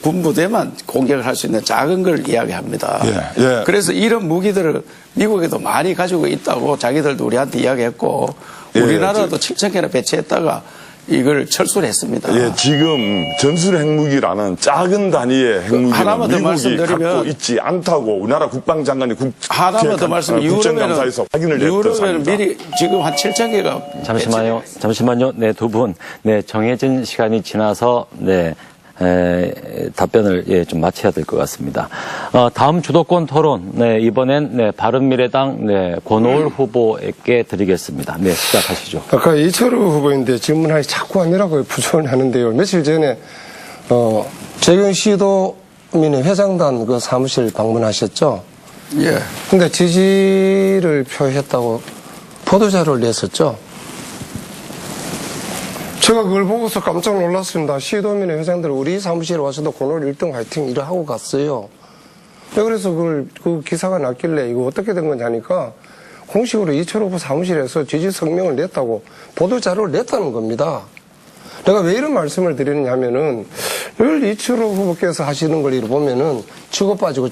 군부대만 공격을 할 수 있는 작은 걸 이야기합니다. 예, 예. 그래서 이런 무기들을 미국에도 많이 가지고 있다고 자기들도 우리한테 이야기했고 예, 우리나라도 7,000개나 배치했다가 이걸 철수를 했습니다. 예, 지금 전술핵무기라는 작은 단위의 핵무기는 하나만 더 미국이 말씀드리면 갖고 있지 않다고 우리나라 국방장관이 하나만 더 말씀드리면 국정감사에서 확인을 냈던 유럽에는 사입니다. 미리 지금 한 7,000개가 잠시만요. 네, 두 분. 네, 정해진 시간이 지나서, 네, 답변을 좀 마쳐야 될 것 같습니다. 다음 주도권 토론, 네, 이번엔, 네, 바른미래당, 네, 권오을 후보에게 드리겠습니다. 네, 시작하시죠. 아까 이철우 후보인데 질문하기 자꾸 하느라고 부조를 하는데요. 며칠 전에, 재경 시도민의 회장단 사무실 방문하셨죠? 예. 근데 지지를 표했다고 보도자료를 냈었죠? 제가 그걸 보고서 깜짝 놀랐습니다. 시도민의 회장들 우리 사무실에 와서도 권오을 1등 화이팅 일을 하고 갔어요. 그래서 그 기사가 났길래 이거 어떻게 된 건지 하니까 공식으로 이철호 후보 사무실에서 지지 성명을 냈다고 보도자료를 냈다는 겁니다. 내가 왜 이런 말씀을 드리느냐 하면은 늘 이철호 후보께서 하시는 걸 이렇게 보면은 치고 빠지고.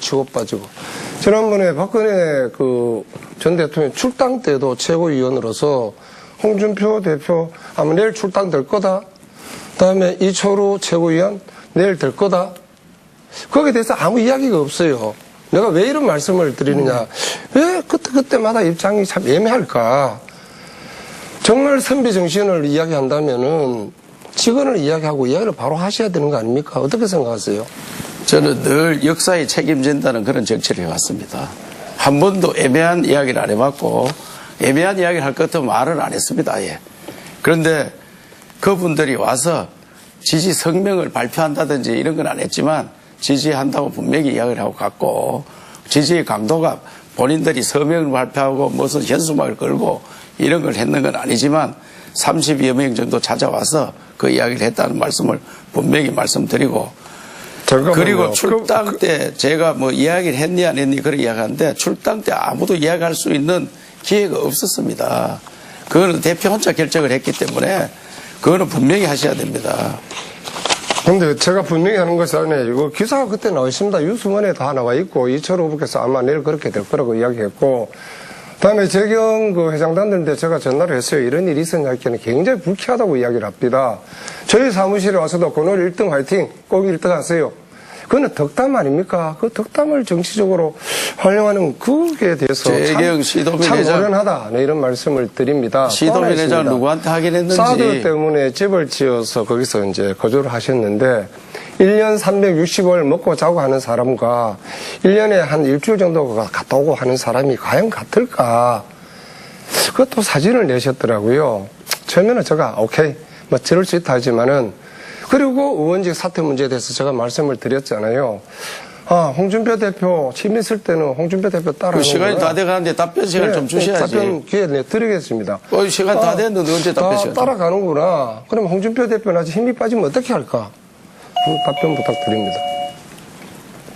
지난번에 박근혜 그 전 대통령 출당 때도 최고위원으로서 홍준표 대표 아마 내일 출당될 거다. 그다음에 이철호 최고위원 내일 될 거다. 거기에 대해서 아무 이야기가 없어요. 내가 왜 이런 말씀을 드리느냐. 왜 그때마다 입장이 참 애매할까. 정말 선비 정신을 이야기한다면은 직원을 이야기하고 이야기를 바로 하셔야 되는 거 아닙니까? 어떻게 생각하세요? 저는 늘 역사에 책임진다는 그런 정치를 해왔습니다. 한 번도 애매한 이야기를 안 해봤고 애매한 이야기를 할 것 같으면 말을 안 했습니다. 예. 그런데 그분들이 와서 지지 성명을 발표한다든지 이런 건 안 했지만 지지한다고 분명히 이야기를 하고 갔고 지지의 강도가 본인들이 서명을 발표하고 무슨 현수막을 걸고 이런 걸 했는 건 아니지만 30여 명 정도 찾아와서 그 이야기를 했다는 말씀을 분명히 말씀드리고 잠깐만요. 그리고 출당 때 제가 뭐 이야기를 했니 안 했니 그런 이야기하는데 출당 때 아무도 이야기할 수 있는 기회가 없었습니다. 그거는 대표 혼자 결정을 했기 때문에 그거는 분명히 하셔야 됩니다. 근데 제가 분명히 하는 것은 이거 기사가 그때 나와 있습니다. 유수원에 다 나와 있고 이철호 후보께서 아마 내일 그렇게 될 거라고 이야기했고 그다음에 재경 그 회장단들한테 제가 전화를 했어요. 이런 일이 있었냐 했더니 굉장히 불쾌하다고 이야기를 합니다. 저희 사무실에 와서도 오늘 1등 화이팅 꼭 1등 하세요. 그거는 덕담 아닙니까? 그 덕담을 정치적으로 활용하는 그에 대해서 재경 시도민 참 회장 노련하다. 네, 이런 말씀을 드립니다. 시도민 회장 누구한테 하긴 했는지 사드 때문에 집을 지어서 거기서 이제 거주를 하셨는데 1년 360을 먹고 자고 하는 사람과 1년에 한 일주일 정도가 갔다 오고 하는 사람이 과연 같을까? 그것도 사진을 내셨더라고요. 처음에는 제가 오케이 뭐 저럴 수 있다 하지만은 그리고 의원직 사퇴 문제에 대해서 제가 말씀을 드렸잖아요. 홍준표 대표 취임 있을 때는 홍준표 대표 따라 그 시간이 다 돼가는데 답변 시간 좀 주셔야지. 답변 기회 드리겠습니다. 시간 다 됐는데 언제 답변 시간? 따라가는구나. 그럼 홍준표 대표는 아직 힘이 빠지면 어떻게 할까? 답변 부탁드립니다.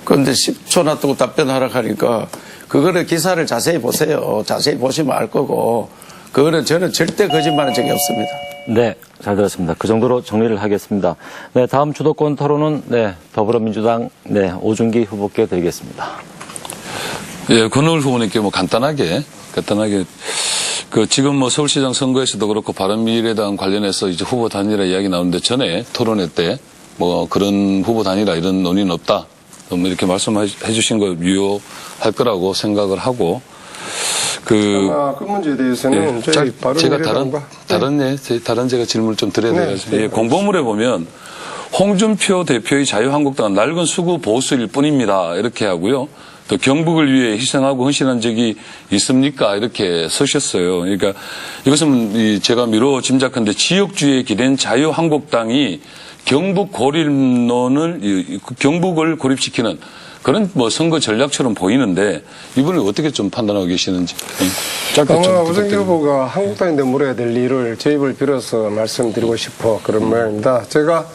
그런데 10초 놔두고 답변하라 하니까 그거를 기사를 자세히 보세요. 자세히 보시면 알 거고 그거는 저는 절대 거짓말한 적이 없습니다. 네, 잘 들었습니다. 그 정도로 정리를 하겠습니다. 네, 다음 주도권 토론은 더불어민주당 오준기 후보께 드리겠습니다. 예, 권오을 후보님께 간단하게 지금 서울시장 선거에서도 그렇고 바른미래당 관련해서 이제 후보 단일화 이야기 나오는데 전에 토론회 때 그런 후보 단일화 이런 논의는 없다. 이렇게 말씀해 주신 거 유효할 거라고 생각을 하고 그 문제에 대해서는 제가 다른 제가 질문을 좀 드려야 돼가지고 공보물에 보면 홍준표 대표의 자유한국당은 낡은 수구 보수일 뿐입니다. 이렇게 하고요. 또 경북을 위해 희생하고 헌신한 적이 있습니까? 이렇게 쓰셨어요. 그러니까 이것은 제가 미뤄 짐작한데 지역주의에 기댄 자유한국당이 경북 고립론을 경북을 고립시키는 그런 선거 전략처럼 보이는데 이분을 어떻게 좀 판단하고 계시는지 짧게 좀 부탁드립니다. 오준기 후보가 한국당인데 물어야 될 일을 제 입을 빌어서 말씀드리고 싶어 그런 모양입니다. 제가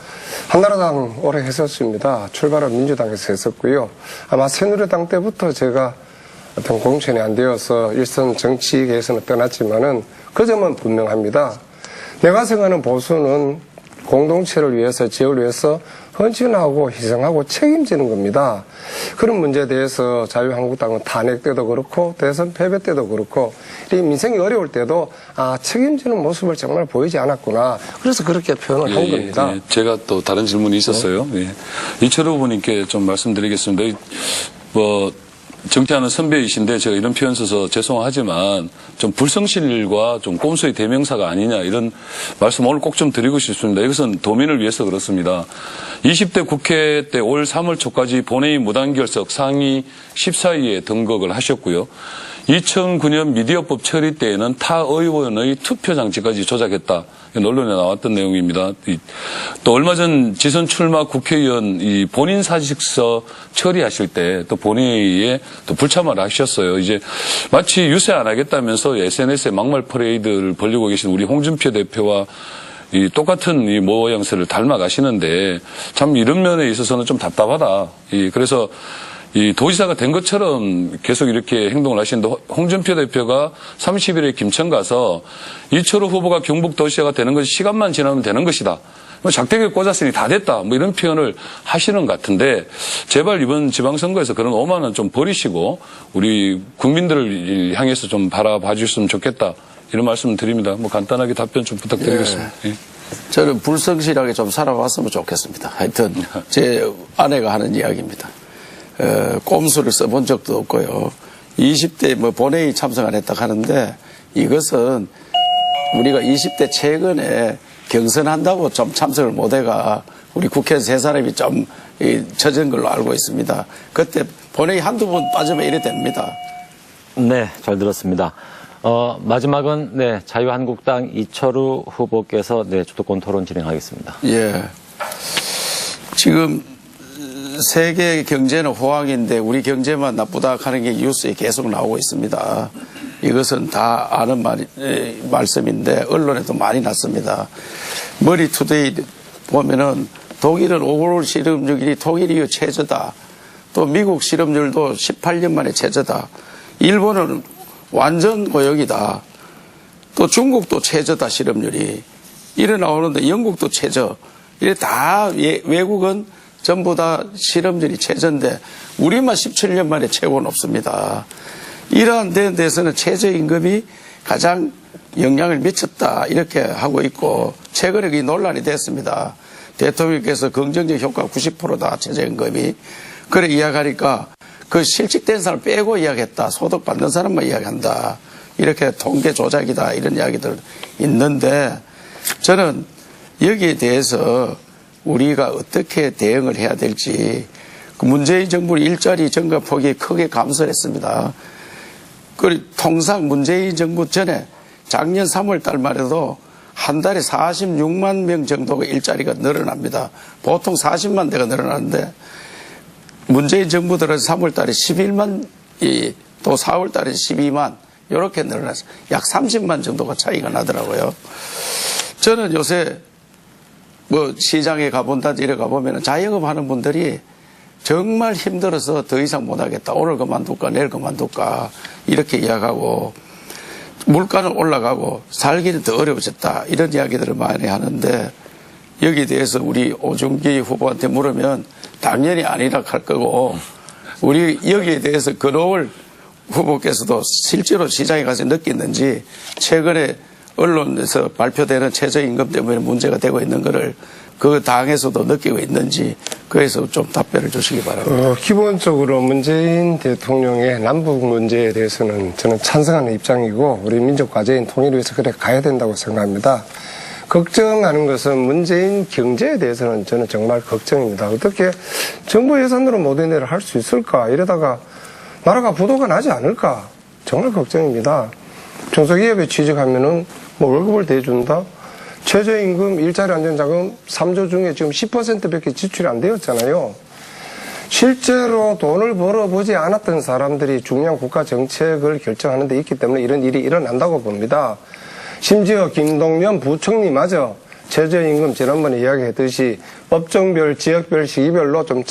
한나라당 오래 했었습니다. 출발은 민주당에서 했었고요. 아마 새누리당 때부터 제가 어떤 공천이 안 되어서 일선 정치계에서는 떠났지만은 그 점은 분명합니다. 내가 생각하는 보수는 공동체를 위해서 지역을 위해서 헌신하고 희생하고 책임지는 겁니다. 그런 문제에 대해서 자유한국당은 탄핵 때도 그렇고 대선 패배 때도 그렇고 이 민생이 어려울 때도 책임지는 모습을 정말 보이지 않았구나. 그래서 그렇게 표현을 한 겁니다. 제가 또 다른 질문이 있었어요. 이철호 후보님께 좀 말씀드리겠습니다. 정치하는 선배이신데 제가 이런 표현 써서 죄송하지만 좀 불성실과 좀 꼼수의 대명사가 아니냐 이런 말씀 오늘 꼭 좀 드리고 싶습니다. 이것은 도민을 위해서 그렇습니다. 20대 국회 때 올 3월 초까지 본회의 무단결석 상위 14위에 등극을 하셨고요. 2009년 미디어법 처리 때에는 타 의원의 투표 장치까지 조작했다. 언론에 나왔던 내용입니다. 또 얼마 전 지선 출마 국회의원 본인 사직서 처리하실 때 또 본회의에 또 불참을 하셨어요. 이제 마치 유세 안 하겠다면서 SNS에 막말 퍼레이드를 벌리고 계신 우리 홍준표 대표와 똑같은 모양새를 닮아가시는데 참 이런 면에 있어서는 좀 답답하다. 그래서 이 도지사가 된 것처럼 계속 이렇게 행동을 하시는데 홍준표 대표가 30일에 김천 가서 이철우 후보가 경북도지사가 되는 것이 시간만 지나면 되는 것이다. 작대기에 꽂았으니 다 됐다. 뭐 이런 표현을 하시는 것 같은데 제발 이번 지방선거에서 그런 오만은 좀 버리시고 우리 국민들을 향해서 좀 바라봐 주셨으면 좋겠다. 이런 말씀 드립니다. 뭐 간단하게 답변 좀 부탁드리겠습니다. 예. 저는 불성실하게 좀 살아봤으면 좋겠습니다. 하여튼 제 아내가 하는 이야기입니다. 꼼수를 써본 적도 없고요. 20대 뭐 본회의 참석 안 했다 하는데 이것은 우리가 20대 최근에 경선한다고 좀 참석을 못해가 우리 국회의원 세 사람이 좀 처진 걸로 알고 있습니다. 그때 본회의 한두 번 빠지면 이래 됩니다. 네, 잘 들었습니다. 마지막은 네, 자유한국당 이철우 후보께서 네, 주도권 토론 진행하겠습니다. 예. 지금 세계 경제는 호황인데 우리 경제만 나쁘다 하는 게 뉴스에 계속 나오고 있습니다. 이것은 다 아는 말씀인데 언론에도 많이 났습니다. 머리투데이 보면은 독일은 오버올 실업률이 독일 이후 최저다. 또 미국 실업률도 18년 만에 최저다. 일본은 완전 고역이다. 또 중국도 최저다 실업률이. 이래 나오는데 영국도 최저. 이래 다 외국은 전부 다 실업률이 최저인데 우리만 17년 만에 최고 높습니다. 이러한 데에서는 최저임금이 가장 영향을 미쳤다 이렇게 하고 있고 최근에 이 논란이 됐습니다. 대통령께서 긍정적 효과 90%다 최저임금이. 그래 이야기하니까 그 실직된 사람 빼고 이야기했다. 소득 받는 사람만 이야기한다. 이렇게 통계 조작이다 이런 이야기들 있는데 저는 여기에 대해서 우리가 어떻게 대응을 해야 될지 문재인 정부는 일자리 증가 폭이 크게 감소했습니다. 통상 문재인 정부 전에 작년 3월 달만 해도 한 달에 46만 명 정도가 일자리가 늘어납니다. 보통 40만 대가 늘어나는데 문재인 정부 들어서 3월 달에 11만, 또 4월 달에 12만 이렇게 늘어났어요. 약 30만 정도가 차이가 나더라고요. 저는 요새 뭐 시장에 가본다든지 이래 가보면 자영업 하는 분들이 정말 힘들어서 더 이상 못하겠다. 오늘 그만둘까 내일 그만둘까 이렇게 이야기하고 물가는 올라가고 살기는 더 어려워졌다. 이런 이야기들을 많이 하는데 여기에 대해서 우리 오중기 후보한테 물으면 당연히 아니라 할 거고 우리 여기에 대해서 근호월 후보께서도 실제로 시장에 가서 느꼈는지 최근에 언론에서 발표되는 최저임금 때문에 문제가 되고 있는 것을 그 당에서도 느끼고 있는지 그래서 좀 답변을 주시기 바랍니다. 기본적으로 문재인 대통령의 남북 문제에 대해서는 저는 찬성하는 입장이고 우리 민족 과제인 통일을 위해서 그래 가야 된다고 생각합니다. 걱정하는 것은 문재인 경제에 대해서는 저는 정말 걱정입니다. 어떻게 정부 예산으로 모든 일을 할 수 있을까? 이러다가 나라가 부도가 나지 않을까? 정말 걱정입니다. 중소기업에 취직하면은 뭐 월급을 대준다? 최저임금, 일자리 안전자금 3조 중에 지금 10%밖에 지출이 안 되었잖아요. 실제로 돈을 벌어보지 않았던 사람들이 중요한 국가 정책을 결정하는 데 있기 때문에 이런 일이 일어난다고 봅니다. 심지어 김동연 부총리마저 최저임금 지난번에 이야기했듯이 업종별, 지역별, 시기별로 좀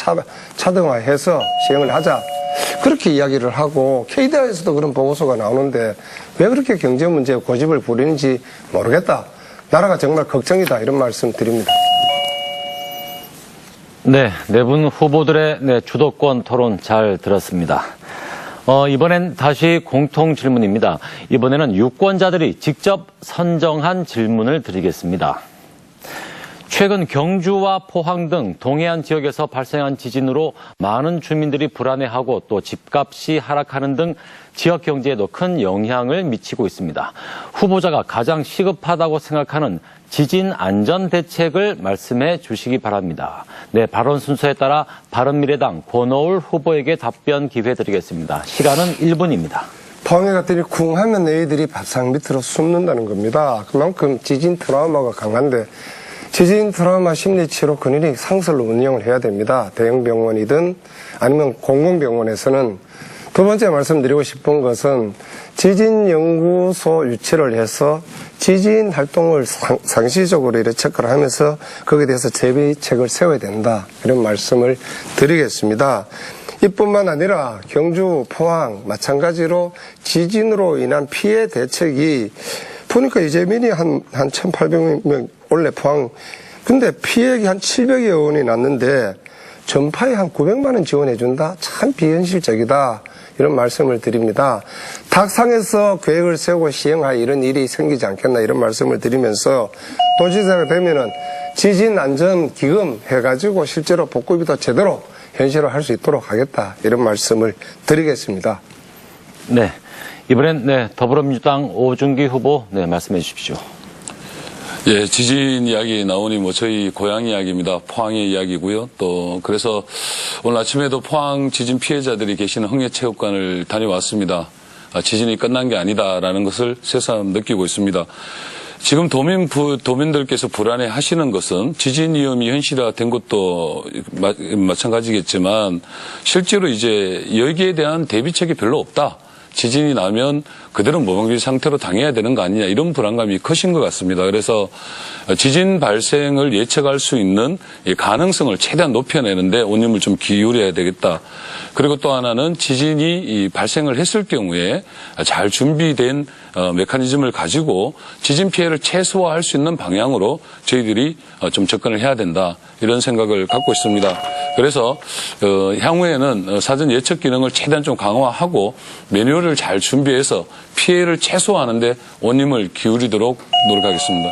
차등화해서 시행을 하자. 그렇게 이야기를 하고 KDI에서도 그런 보고서가 나오는데 왜 그렇게 경제 문제에 고집을 부리는지 모르겠다. 나라가 정말 걱정이다. 이런 말씀 드립니다. 네, 네 분 후보들의 네, 주도권 토론 잘 들었습니다. 이번엔 다시 공통 질문입니다. 이번에는 유권자들이 직접 선정한 질문을 드리겠습니다. 최근 경주와 포항 등 동해안 지역에서 발생한 지진으로 많은 주민들이 불안해하고 또 집값이 하락하는 등 지역 경제에도 큰 영향을 미치고 있습니다. 후보자가 가장 시급하다고 생각하는 지진 안전 대책을 말씀해 주시기 바랍니다. 네, 발언 순서에 따라 바른미래당 권오울 후보에게 답변 기회 드리겠습니다. 시간은 1분입니다. 포항에 갔더니 쿵 하면 너희들이 밥상 밑으로 숨는다는 겁니다. 그만큼 지진 트라우마가 강한데 지진 트라우마 심리치료 근인이 상설로 운영을 해야 됩니다. 대형 병원이든 아니면 공공병원에서는. 두 번째 말씀드리고 싶은 것은 지진연구소 유치를 해서 지진 활동을 상시적으로 이렇게 체크를 하면서 거기에 대해서 대비책을 세워야 된다. 이런 말씀을 드리겠습니다. 이뿐만 아니라 경주, 포항 마찬가지로 지진으로 인한 피해 대책이 보니까 이재민이 한 1,800명 원래 포항 근데 피해액이 한 700여 원이 났는데 전파에 한 900만 원 지원해준다? 참 비현실적이다. 이런 말씀을 드립니다. 탁상에서 계획을 세우고 시행할 이런 일이 생기지 않겠나 이런 말씀을 드리면서 도지사가 되면은 지진안전기금 해가지고 실제로 복구비 더 제대로 현실화할 수 있도록 하겠다. 이런 말씀을 드리겠습니다. 네. 이번엔 더불어민주당 오중기 후보 말씀해 주십시오. 예, 지진 이야기 나오니 저희 고향 이야기입니다. 포항의 이야기고요. 또 그래서 오늘 아침에도 포항 지진 피해자들이 계시는 흥예체육관을 다녀왔습니다. 지진이 끝난 게 아니다라는 것을 새삼 느끼고 있습니다. 지금 도민들께서 불안해 하시는 것은 지진 위험이 현실화된 것도 마찬가지겠지만 실제로 이제 여기에 대한 대비책이 별로 없다. 지진이 나면 그대로 모방지 상태로 당해야 되는 거 아니냐 이런 불안감이 크신 것 같습니다. 그래서 지진 발생을 예측할 수 있는 가능성을 최대한 높여내는데 온힘을 좀 기울여야 되겠다. 그리고 또 하나는 지진이 발생을 했을 경우에 잘 준비된 메커니즘을 가지고 지진 피해를 최소화할 수 있는 방향으로 저희들이 좀 접근을 해야 된다. 이런 생각을 갖고 있습니다. 그래서 향후에는 사전 예측 기능을 최대한 좀 강화하고 매뉴얼을 잘 준비해서 피해를 최소화하는데 온힘을 기울이도록 노력하겠습니다.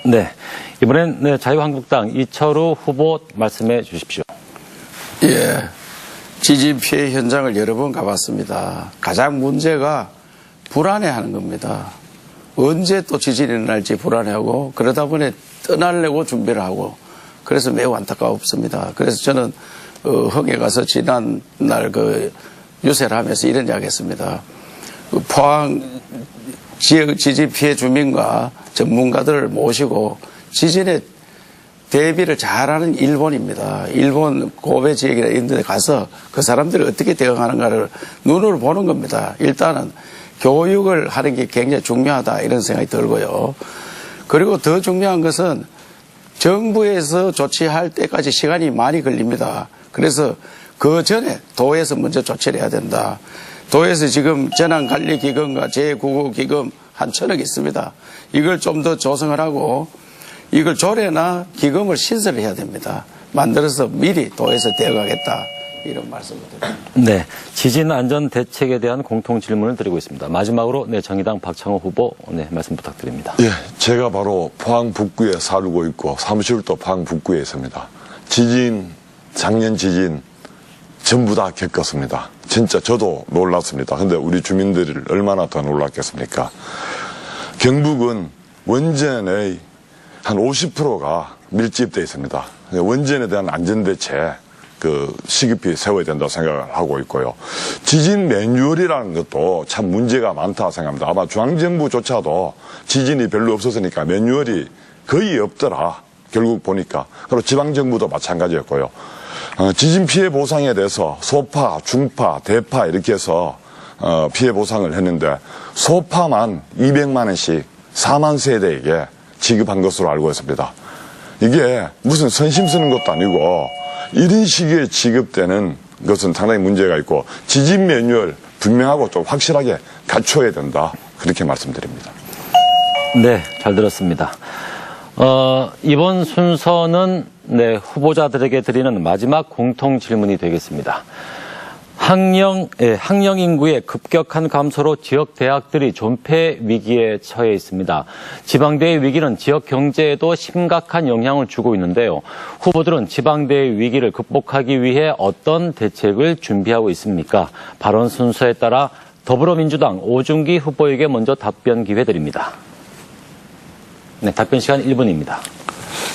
네. 이번엔 자유한국당 이철우 후보 말씀해 주십시오. 예. 지진 피해 현장을 여러 번 가봤습니다. 가장 문제가 불안해하는 겁니다. 언제 또 지진이 일어날지 불안해하고 그러다 보니 떠나려고 준비를 하고 그래서 매우 안타깝습니다. 그래서 저는 흥에 가서 지난날 유세를 하면서 이런 이야기 했습니다. 포항 지역 지진 피해 주민과 전문가들을 모시고 지진에 대비를 잘하는 일본입니다. 일본 고베 지역이나 이런 데 가서 그 사람들이 어떻게 대응하는가를 눈으로 보는 겁니다. 일단은 교육을 하는 게 굉장히 중요하다 이런 생각이 들고요. 그리고 더 중요한 것은 정부에서 조치할 때까지 시간이 많이 걸립니다. 그래서 그 전에 도에서 먼저 조치를 해야 된다. 도에서 지금 재난관리기금과 제9구기금 한 1,000억 있습니다. 이걸 좀 더 조성을 하고 이걸 조례나 기금을 신설을 해야 됩니다. 만들어서 미리 도에서 대응하겠다. 이런 말씀을 드립니다. 네. 지진 안전 대책에 대한 공통 질문을 드리고 있습니다. 마지막으로 정의당 박창호 후보 말씀 부탁드립니다. 예, 제가 바로 포항 북구에 살고 있고 사무실도 포항 북구에 있습니다. 작년 지진 전부 다 겪었습니다. 진짜 저도 놀랐습니다. 근데 우리 주민들이 얼마나 더 놀랐겠습니까? 경북은 원전의 한 50%가 밀집되어 있습니다. 원전에 대한 안전대책 시급히 세워야 된다고 생각을 하고 있고요. 지진 매뉴얼이라는 것도 참 문제가 많다고 생각합니다. 아마 중앙정부조차도 지진이 별로 없었으니까 매뉴얼이 거의 없더라. 결국 보니까. 그리고 지방정부도 마찬가지였고요. 지진 피해 보상에 대해서 소파, 중파, 대파 이렇게 해서 피해 보상을 했는데 소파만 200만 원씩 4만 세대에게 지급한 것으로 알고 있습니다. 이게 무슨 선심 쓰는 것도 아니고 이런 식의 지급되는 것은 상당히 문제가 있고 지진 매뉴얼 분명하고 좀 확실하게 갖춰야 된다. 그렇게 말씀드립니다. 네, 잘 들었습니다. 이번 순서는 후보자들에게 드리는 마지막 공통 질문이 되겠습니다. 학령 인구의 급격한 감소로 지역 대학들이 존폐 위기에 처해 있습니다. 지방대의 위기는 지역 경제에도 심각한 영향을 주고 있는데요. 후보들은 지방대의 위기를 극복하기 위해 어떤 대책을 준비하고 있습니까? 발언 순서에 따라 더불어민주당 오중기 후보에게 먼저 답변 기회 드립니다. 네, 답변 시간 1분입니다.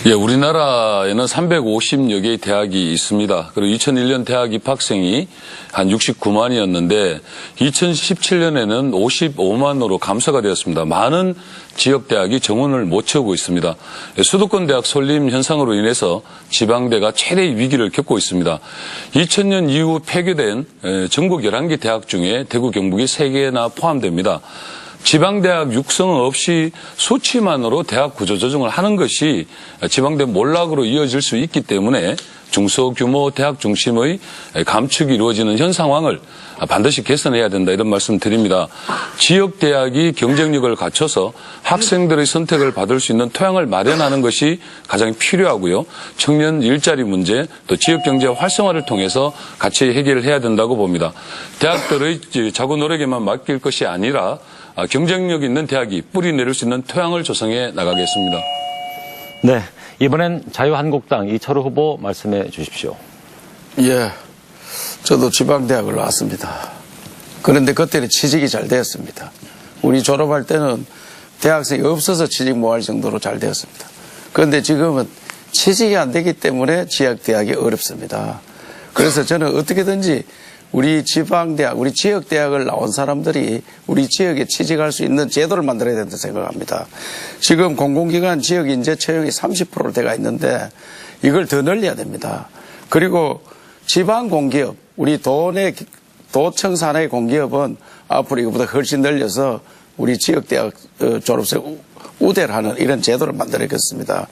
예, 우리나라에는 350여 개의 대학이 있습니다. 그리고 2001년 대학 입학생이 한 69만이었는데 2017년에는 55만으로 감소가 되었습니다. 많은 지역 대학이 정원을 못 채우고 있습니다. 수도권 대학 설립 현상으로 인해서 지방대가 최대의 위기를 겪고 있습니다. 2000년 이후 폐교된 전국 11개 대학 중에 대구 경북이 3개나 포함됩니다. 지방대학 육성 없이 수치만으로 대학 구조 조정을 하는 것이 지방대 몰락으로 이어질 수 있기 때문에 중소규모 대학 중심의 감축이 이루어지는 현 상황을 반드시 개선해야 된다, 이런 말씀 드립니다. 지역대학이 경쟁력을 갖춰서 학생들의 선택을 받을 수 있는 토양을 마련하는 것이 가장 필요하고요. 청년 일자리 문제, 또 지역경제 활성화를 통해서 같이 해결을 해야 된다고 봅니다. 대학들의 자구 노력에만 맡길 것이 아니라 경쟁력 있는 대학이 뿌리 내릴 수 있는 토양을 조성해 나가겠습니다. 네, 이번엔 자유한국당 이철우 후보 말씀해 주십시오. 예, 저도 지방대학을 나왔습니다. 그런데 그때는 취직이 잘 되었습니다. 우리 졸업할 때는 대학생이 없어서 취직 못할 정도로 잘 되었습니다. 그런데 지금은 취직이 안 되기 때문에 지역대학이 어렵습니다. 그래서 저는 어떻게든지 우리 지방대학, 우리 지역대학을 나온 사람들이 우리 지역에 취직할 수 있는 제도를 만들어야 된다고 생각합니다. 지금 공공기관 지역 인재 채용이 30%로 돼가 있는데 이걸 더 늘려야 됩니다. 그리고 지방 공기업, 우리 도청 산하의 공기업은 앞으로 이것보다 훨씬 늘려서 우리 지역대학 졸업생 우대를 하는 이런 제도를 만들어야겠습니다.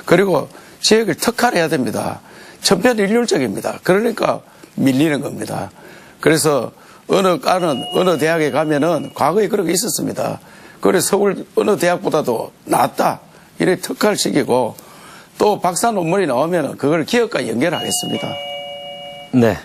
그리고 지역을 특화해야 됩니다. 천편일률적입니다. 그러니까 밀리는 겁니다. 그래서 어느 과는 어느 대학에 가면은 과거에 그런 게 있었습니다. 그래서 서울 어느 대학보다도 낫다, 이렇게 특화를 시키고 또 박사 논문이 나오면은 그걸 기업과 연결하겠습니다. 네,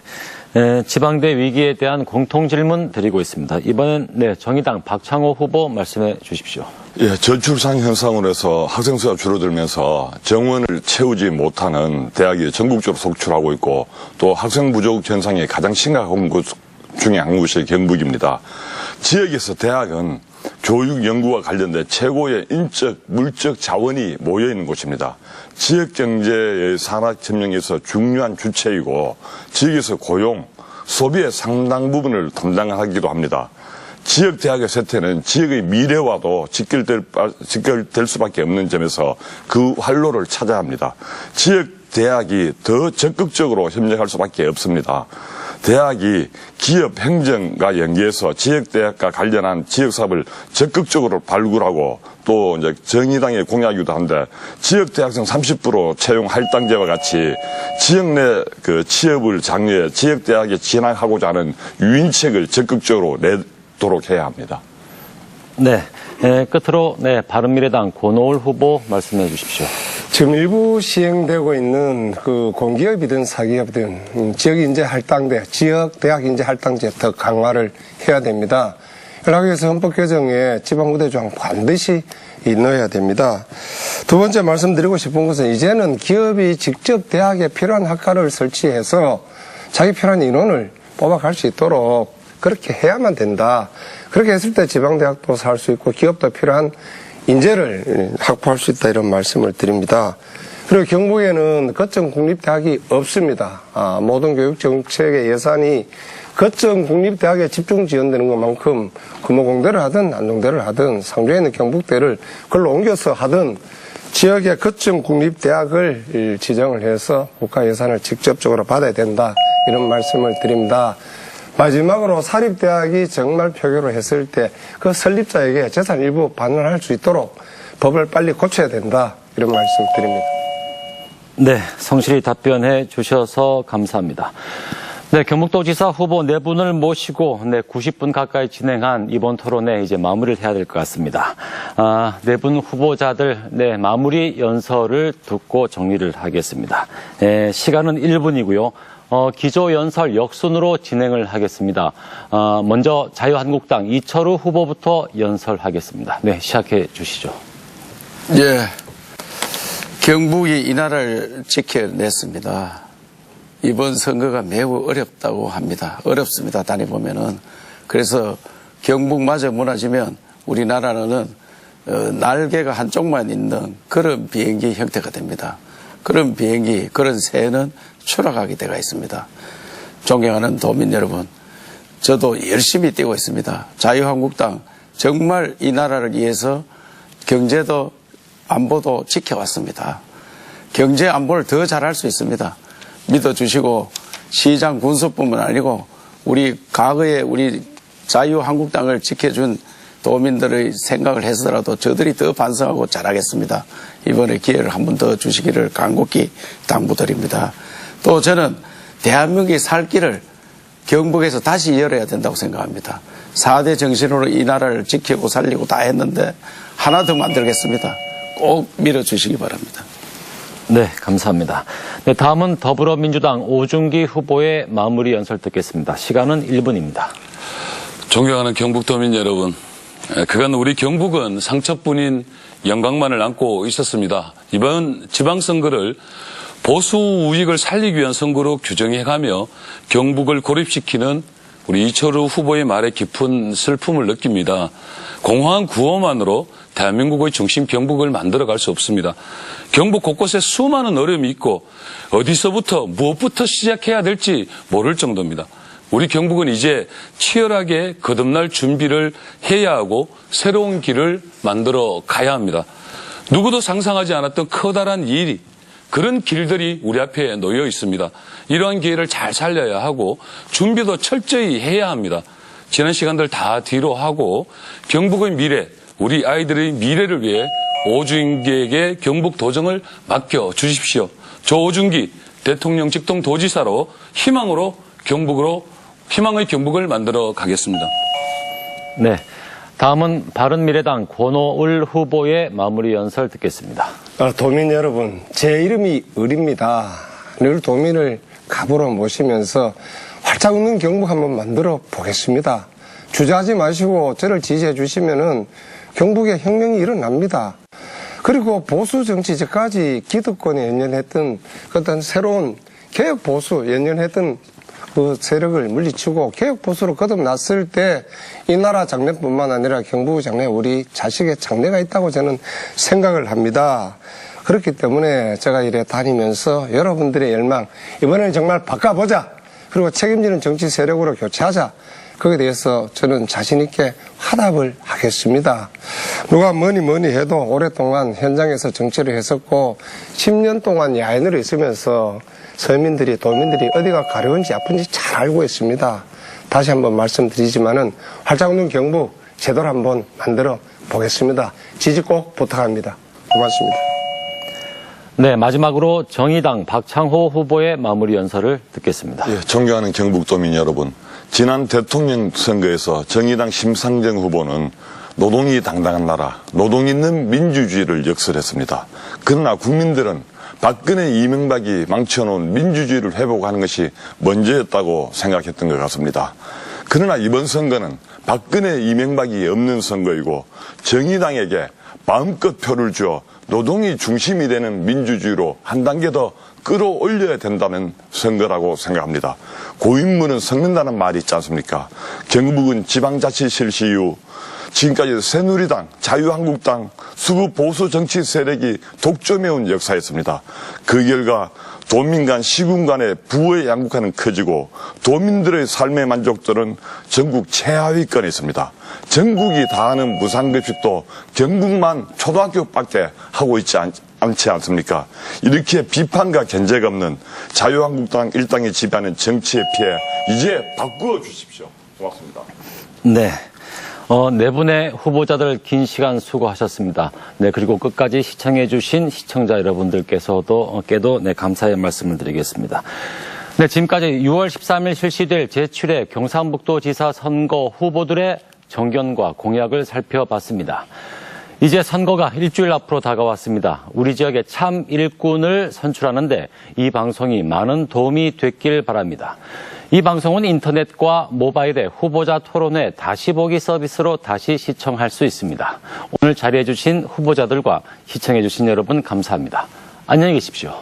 지방대 위기에 대한 공통 질문 드리고 있습니다. 이번엔 정의당 박창호 후보 말씀해 주십시오. 예, 저출산 현상으로 해서 학생 수가 줄어들면서 정원을 채우지 못하는 대학이 전국적으로 속출하고 있고 또 학생 부족 현상이 가장 심각한 곳 중에 한 곳이 경북입니다. 지역에서 대학은 교육 연구와 관련된 최고의 인적, 물적 자원이 모여있는 곳입니다. 지역 경제의 산학 점령에서 중요한 주체이고 지역에서 고용, 소비의 상당 부분을 담당하기도 합니다. 지역 대학의 쇠퇴는 지역의 미래와도 직결될 수밖에 없는 점에서 그 활로를 찾아야 합니다. 지역 대학이 더 적극적으로 협력할 수밖에 없습니다. 대학이 기업 행정과 연계해서 지역 대학과 관련한 지역 사업을 적극적으로 발굴하고 또 이제 정의당의 공약이기도 한데 지역 대학생 30% 채용 할당제와 같이 지역 내 그 취업을 장려해 지역 대학에 진학하고자 하는 유인책을 적극적으로 내도록 해야 합니다. 네, 끝으로 바른미래당 권오을 후보 말씀해 주십시오. 지금 일부 시행되고 있는 그 공기업이든 사기업이든 지역 인재 할당제, 지역 대학 인재 할당제 더 강화를 해야 됩니다. 이렇게 해서 헌법 개정에 지방우대 조항 반드시 넣어야 됩니다. 두 번째 말씀드리고 싶은 것은 이제는 기업이 직접 대학에 필요한 학과를 설치해서 자기 필요한 인원을 뽑아갈 수 있도록 그렇게 해야만 된다. 그렇게 했을 때 지방대학도 살 수 있고 기업도 필요한 인재를 확보할 수 있다, 이런 말씀을 드립니다. 그리고 경북에는 거점 국립대학이 없습니다. 모든 교육정책의 예산이 거점 국립대학에 집중 지원되는 것만큼 금호공대를 하든 안동대를 하든 상주에 있는 경북대를 그걸로 옮겨서 하든 지역의 거점 국립대학을 지정을 해서 국가 예산을 직접적으로 받아야 된다, 이런 말씀을 드립니다. 마지막으로 사립대학이 정말 표결을 했을 때 그 설립자에게 재산 일부 반환할 수 있도록 법을 빨리 고쳐야 된다, 이런 말씀 드립니다. 네, 성실히 답변해 주셔서 감사합니다. 네, 경북도지사 후보 4분을 모시고 90분 가까이 진행한 이번 토론회 이제 마무리를 해야 될 것 같습니다. 4분 후보자들 마무리 연설을 듣고 정리를 하겠습니다. 시간은 1분이고요. 기조연설 역순으로 진행을 하겠습니다. 먼저 자유한국당 이철우 후보부터 연설하겠습니다. 네, 시작해 주시죠. 예, 경북이 이 나라를 지켜냈습니다. 이번 선거가 매우 어렵다고 합니다. 어렵습니다, 다녀보면은. 그래서 경북마저 무너지면 우리나라는 날개가 한쪽만 있는 그런 비행기 형태가 됩니다. 그런 비행기, 그런 새는 추락하게 되어 있습니다. 존경하는 도민 여러분, 저도 열심히 뛰고 있습니다. 자유한국당 정말 이 나라를 위해서 경제도 안보도 지켜왔습니다. 경제 안보를 더 잘할 수 있습니다. 믿어주시고 시장 군수뿐만 아니고 우리 과거에 우리 자유한국당을 지켜준 도민들의 생각을 해서라도 저들이 더 반성하고 잘하겠습니다. 이번에 기회를 한 번 더 주시기를 간곡히 당부드립니다. 또 저는 대한민국의 살 길을 경북에서 다시 열어야 된다고 생각합니다. 4대 정신으로 이 나라를 지키고 살리고 다 했는데 하나 더 만들겠습니다. 꼭 밀어주시기 바랍니다. 네, 감사합니다. 네, 다음은 더불어민주당 오중기 후보의 마무리 연설 듣겠습니다. 시간은 1분입니다. 존경하는 경북도민 여러분, 그간 우리 경북은 상처뿐인 영광만을 안고 있었습니다. 이번 지방선거를 보수 우익을 살리기 위한 선거로 규정해가며 경북을 고립시키는 우리 이철우 후보의 말에 깊은 슬픔을 느낍니다. 공허한 구호만으로 대한민국의 중심 경북을 만들어갈 수 없습니다. 경북 곳곳에 수많은 어려움이 있고 어디서부터 무엇부터 시작해야 될지 모를 정도입니다. 우리 경북은 이제 치열하게 거듭날 준비를 해야 하고 새로운 길을 만들어 가야 합니다. 누구도 상상하지 않았던 커다란 일이 그런 길들이 우리 앞에 놓여 있습니다. 이러한 기회를 잘 살려야 하고 준비도 철저히 해야 합니다. 지난 시간들 다 뒤로 하고 경북의 미래, 우리 아이들의 미래를 위해 오중기에게 경북 도정을 맡겨 주십시오. 저 오중기 대통령 직통 도지사로 희망의 경북을 만들어 가겠습니다. 네, 다음은 바른미래당 권오을 후보의 마무리 연설 듣겠습니다. 도민 여러분, 제 이름이 을입니다. 늘 도민을 갑으로 모시면서 활짝 웃는 경북 한번 만들어 보겠습니다. 주저하지 마시고 저를 지지해 주시면은 경북에 혁명이 일어납니다. 그리고 보수 정치제까지 기득권에 연연했던 어떤 새로운 개혁 보수 연연했던 그 세력을 물리치고 개혁 보수로 거듭났을 때 이 나라 장래뿐만 아니라 경북 장래 우리 자식의 장래가 있다고 저는 생각을 합니다. 그렇기 때문에 제가 이래 다니면서 여러분들의 열망, 이번에는 정말 바꿔보자. 그리고 책임지는 정치 세력으로 교체하자. 거기에 대해서 저는 자신 있게 화답을 하겠습니다. 누가 뭐니 해도 오랫동안 현장에서 정치를 했었고 10년 동안 야인으로 있으면서 서민들이, 도민들이 어디가 가려운지 아픈지 잘 알고 있습니다. 다시 한번 말씀드리지만은 활짝 웃는 경북 제대로 한번 만들어 보겠습니다. 지지 꼭 부탁합니다. 고맙습니다. 네, 마지막으로 정의당 박창호 후보의 마무리 연설을 듣겠습니다. 예, 존경하는 경북도민 여러분, 지난 대통령 선거에서 정의당 심상정 후보는 노동이 당당한 나라, 노동 있는 민주주의를 역설했습니다. 그러나 국민들은 박근혜 이명박이 망쳐놓은 민주주의를 회복하는 것이 먼저였다고 생각했던 것 같습니다. 그러나 이번 선거는 박근혜 이명박이 없는 선거이고 정의당에게 마음껏 표를 주어 노동이 중심이 되는 민주주의로 한 단계 더 끌어올려야 된다는 선거라고 생각합니다. 고인물은 섞는다는 말이 있지 않습니까? 경북은 지방자치 실시 이후 지금까지 새누리당, 자유한국당, 수구 보수 정치 세력이 독점해온 역사였습니다. 그 결과 도민 간, 시군 간의 부의 양극화는 커지고 도민들의 삶의 만족도는 전국 최하위권에 있습니다. 전국이 다 하는 무상급식도 경북만 초등학교밖에 하고 있지 않지 않습니까? 이렇게 비판과 견제가 없는 자유한국당 일당이 지배하는 정치의 피해 이제 바꾸어 주십시오. 고맙습니다. 네. 네 분의 후보자들 긴 시간 수고하셨습니다. 네, 그리고 끝까지 시청해주신 시청자 여러분들께서도 네, 감사의 말씀을 드리겠습니다. 네, 지금까지 6월 13일 실시될 제7회 경상북도지사 선거 후보들의 정견과 공약을 살펴봤습니다. 이제 선거가 일주일 앞으로 다가왔습니다. 우리 지역의 참 일꾼을 선출하는데 이 방송이 많은 도움이 됐길 바랍니다. 이 방송은 인터넷과 모바일의 후보자 토론회 다시 보기 서비스로 다시 시청할 수 있습니다. 오늘 자리해주신 후보자들과 시청해주신 여러분 감사합니다. 안녕히 계십시오.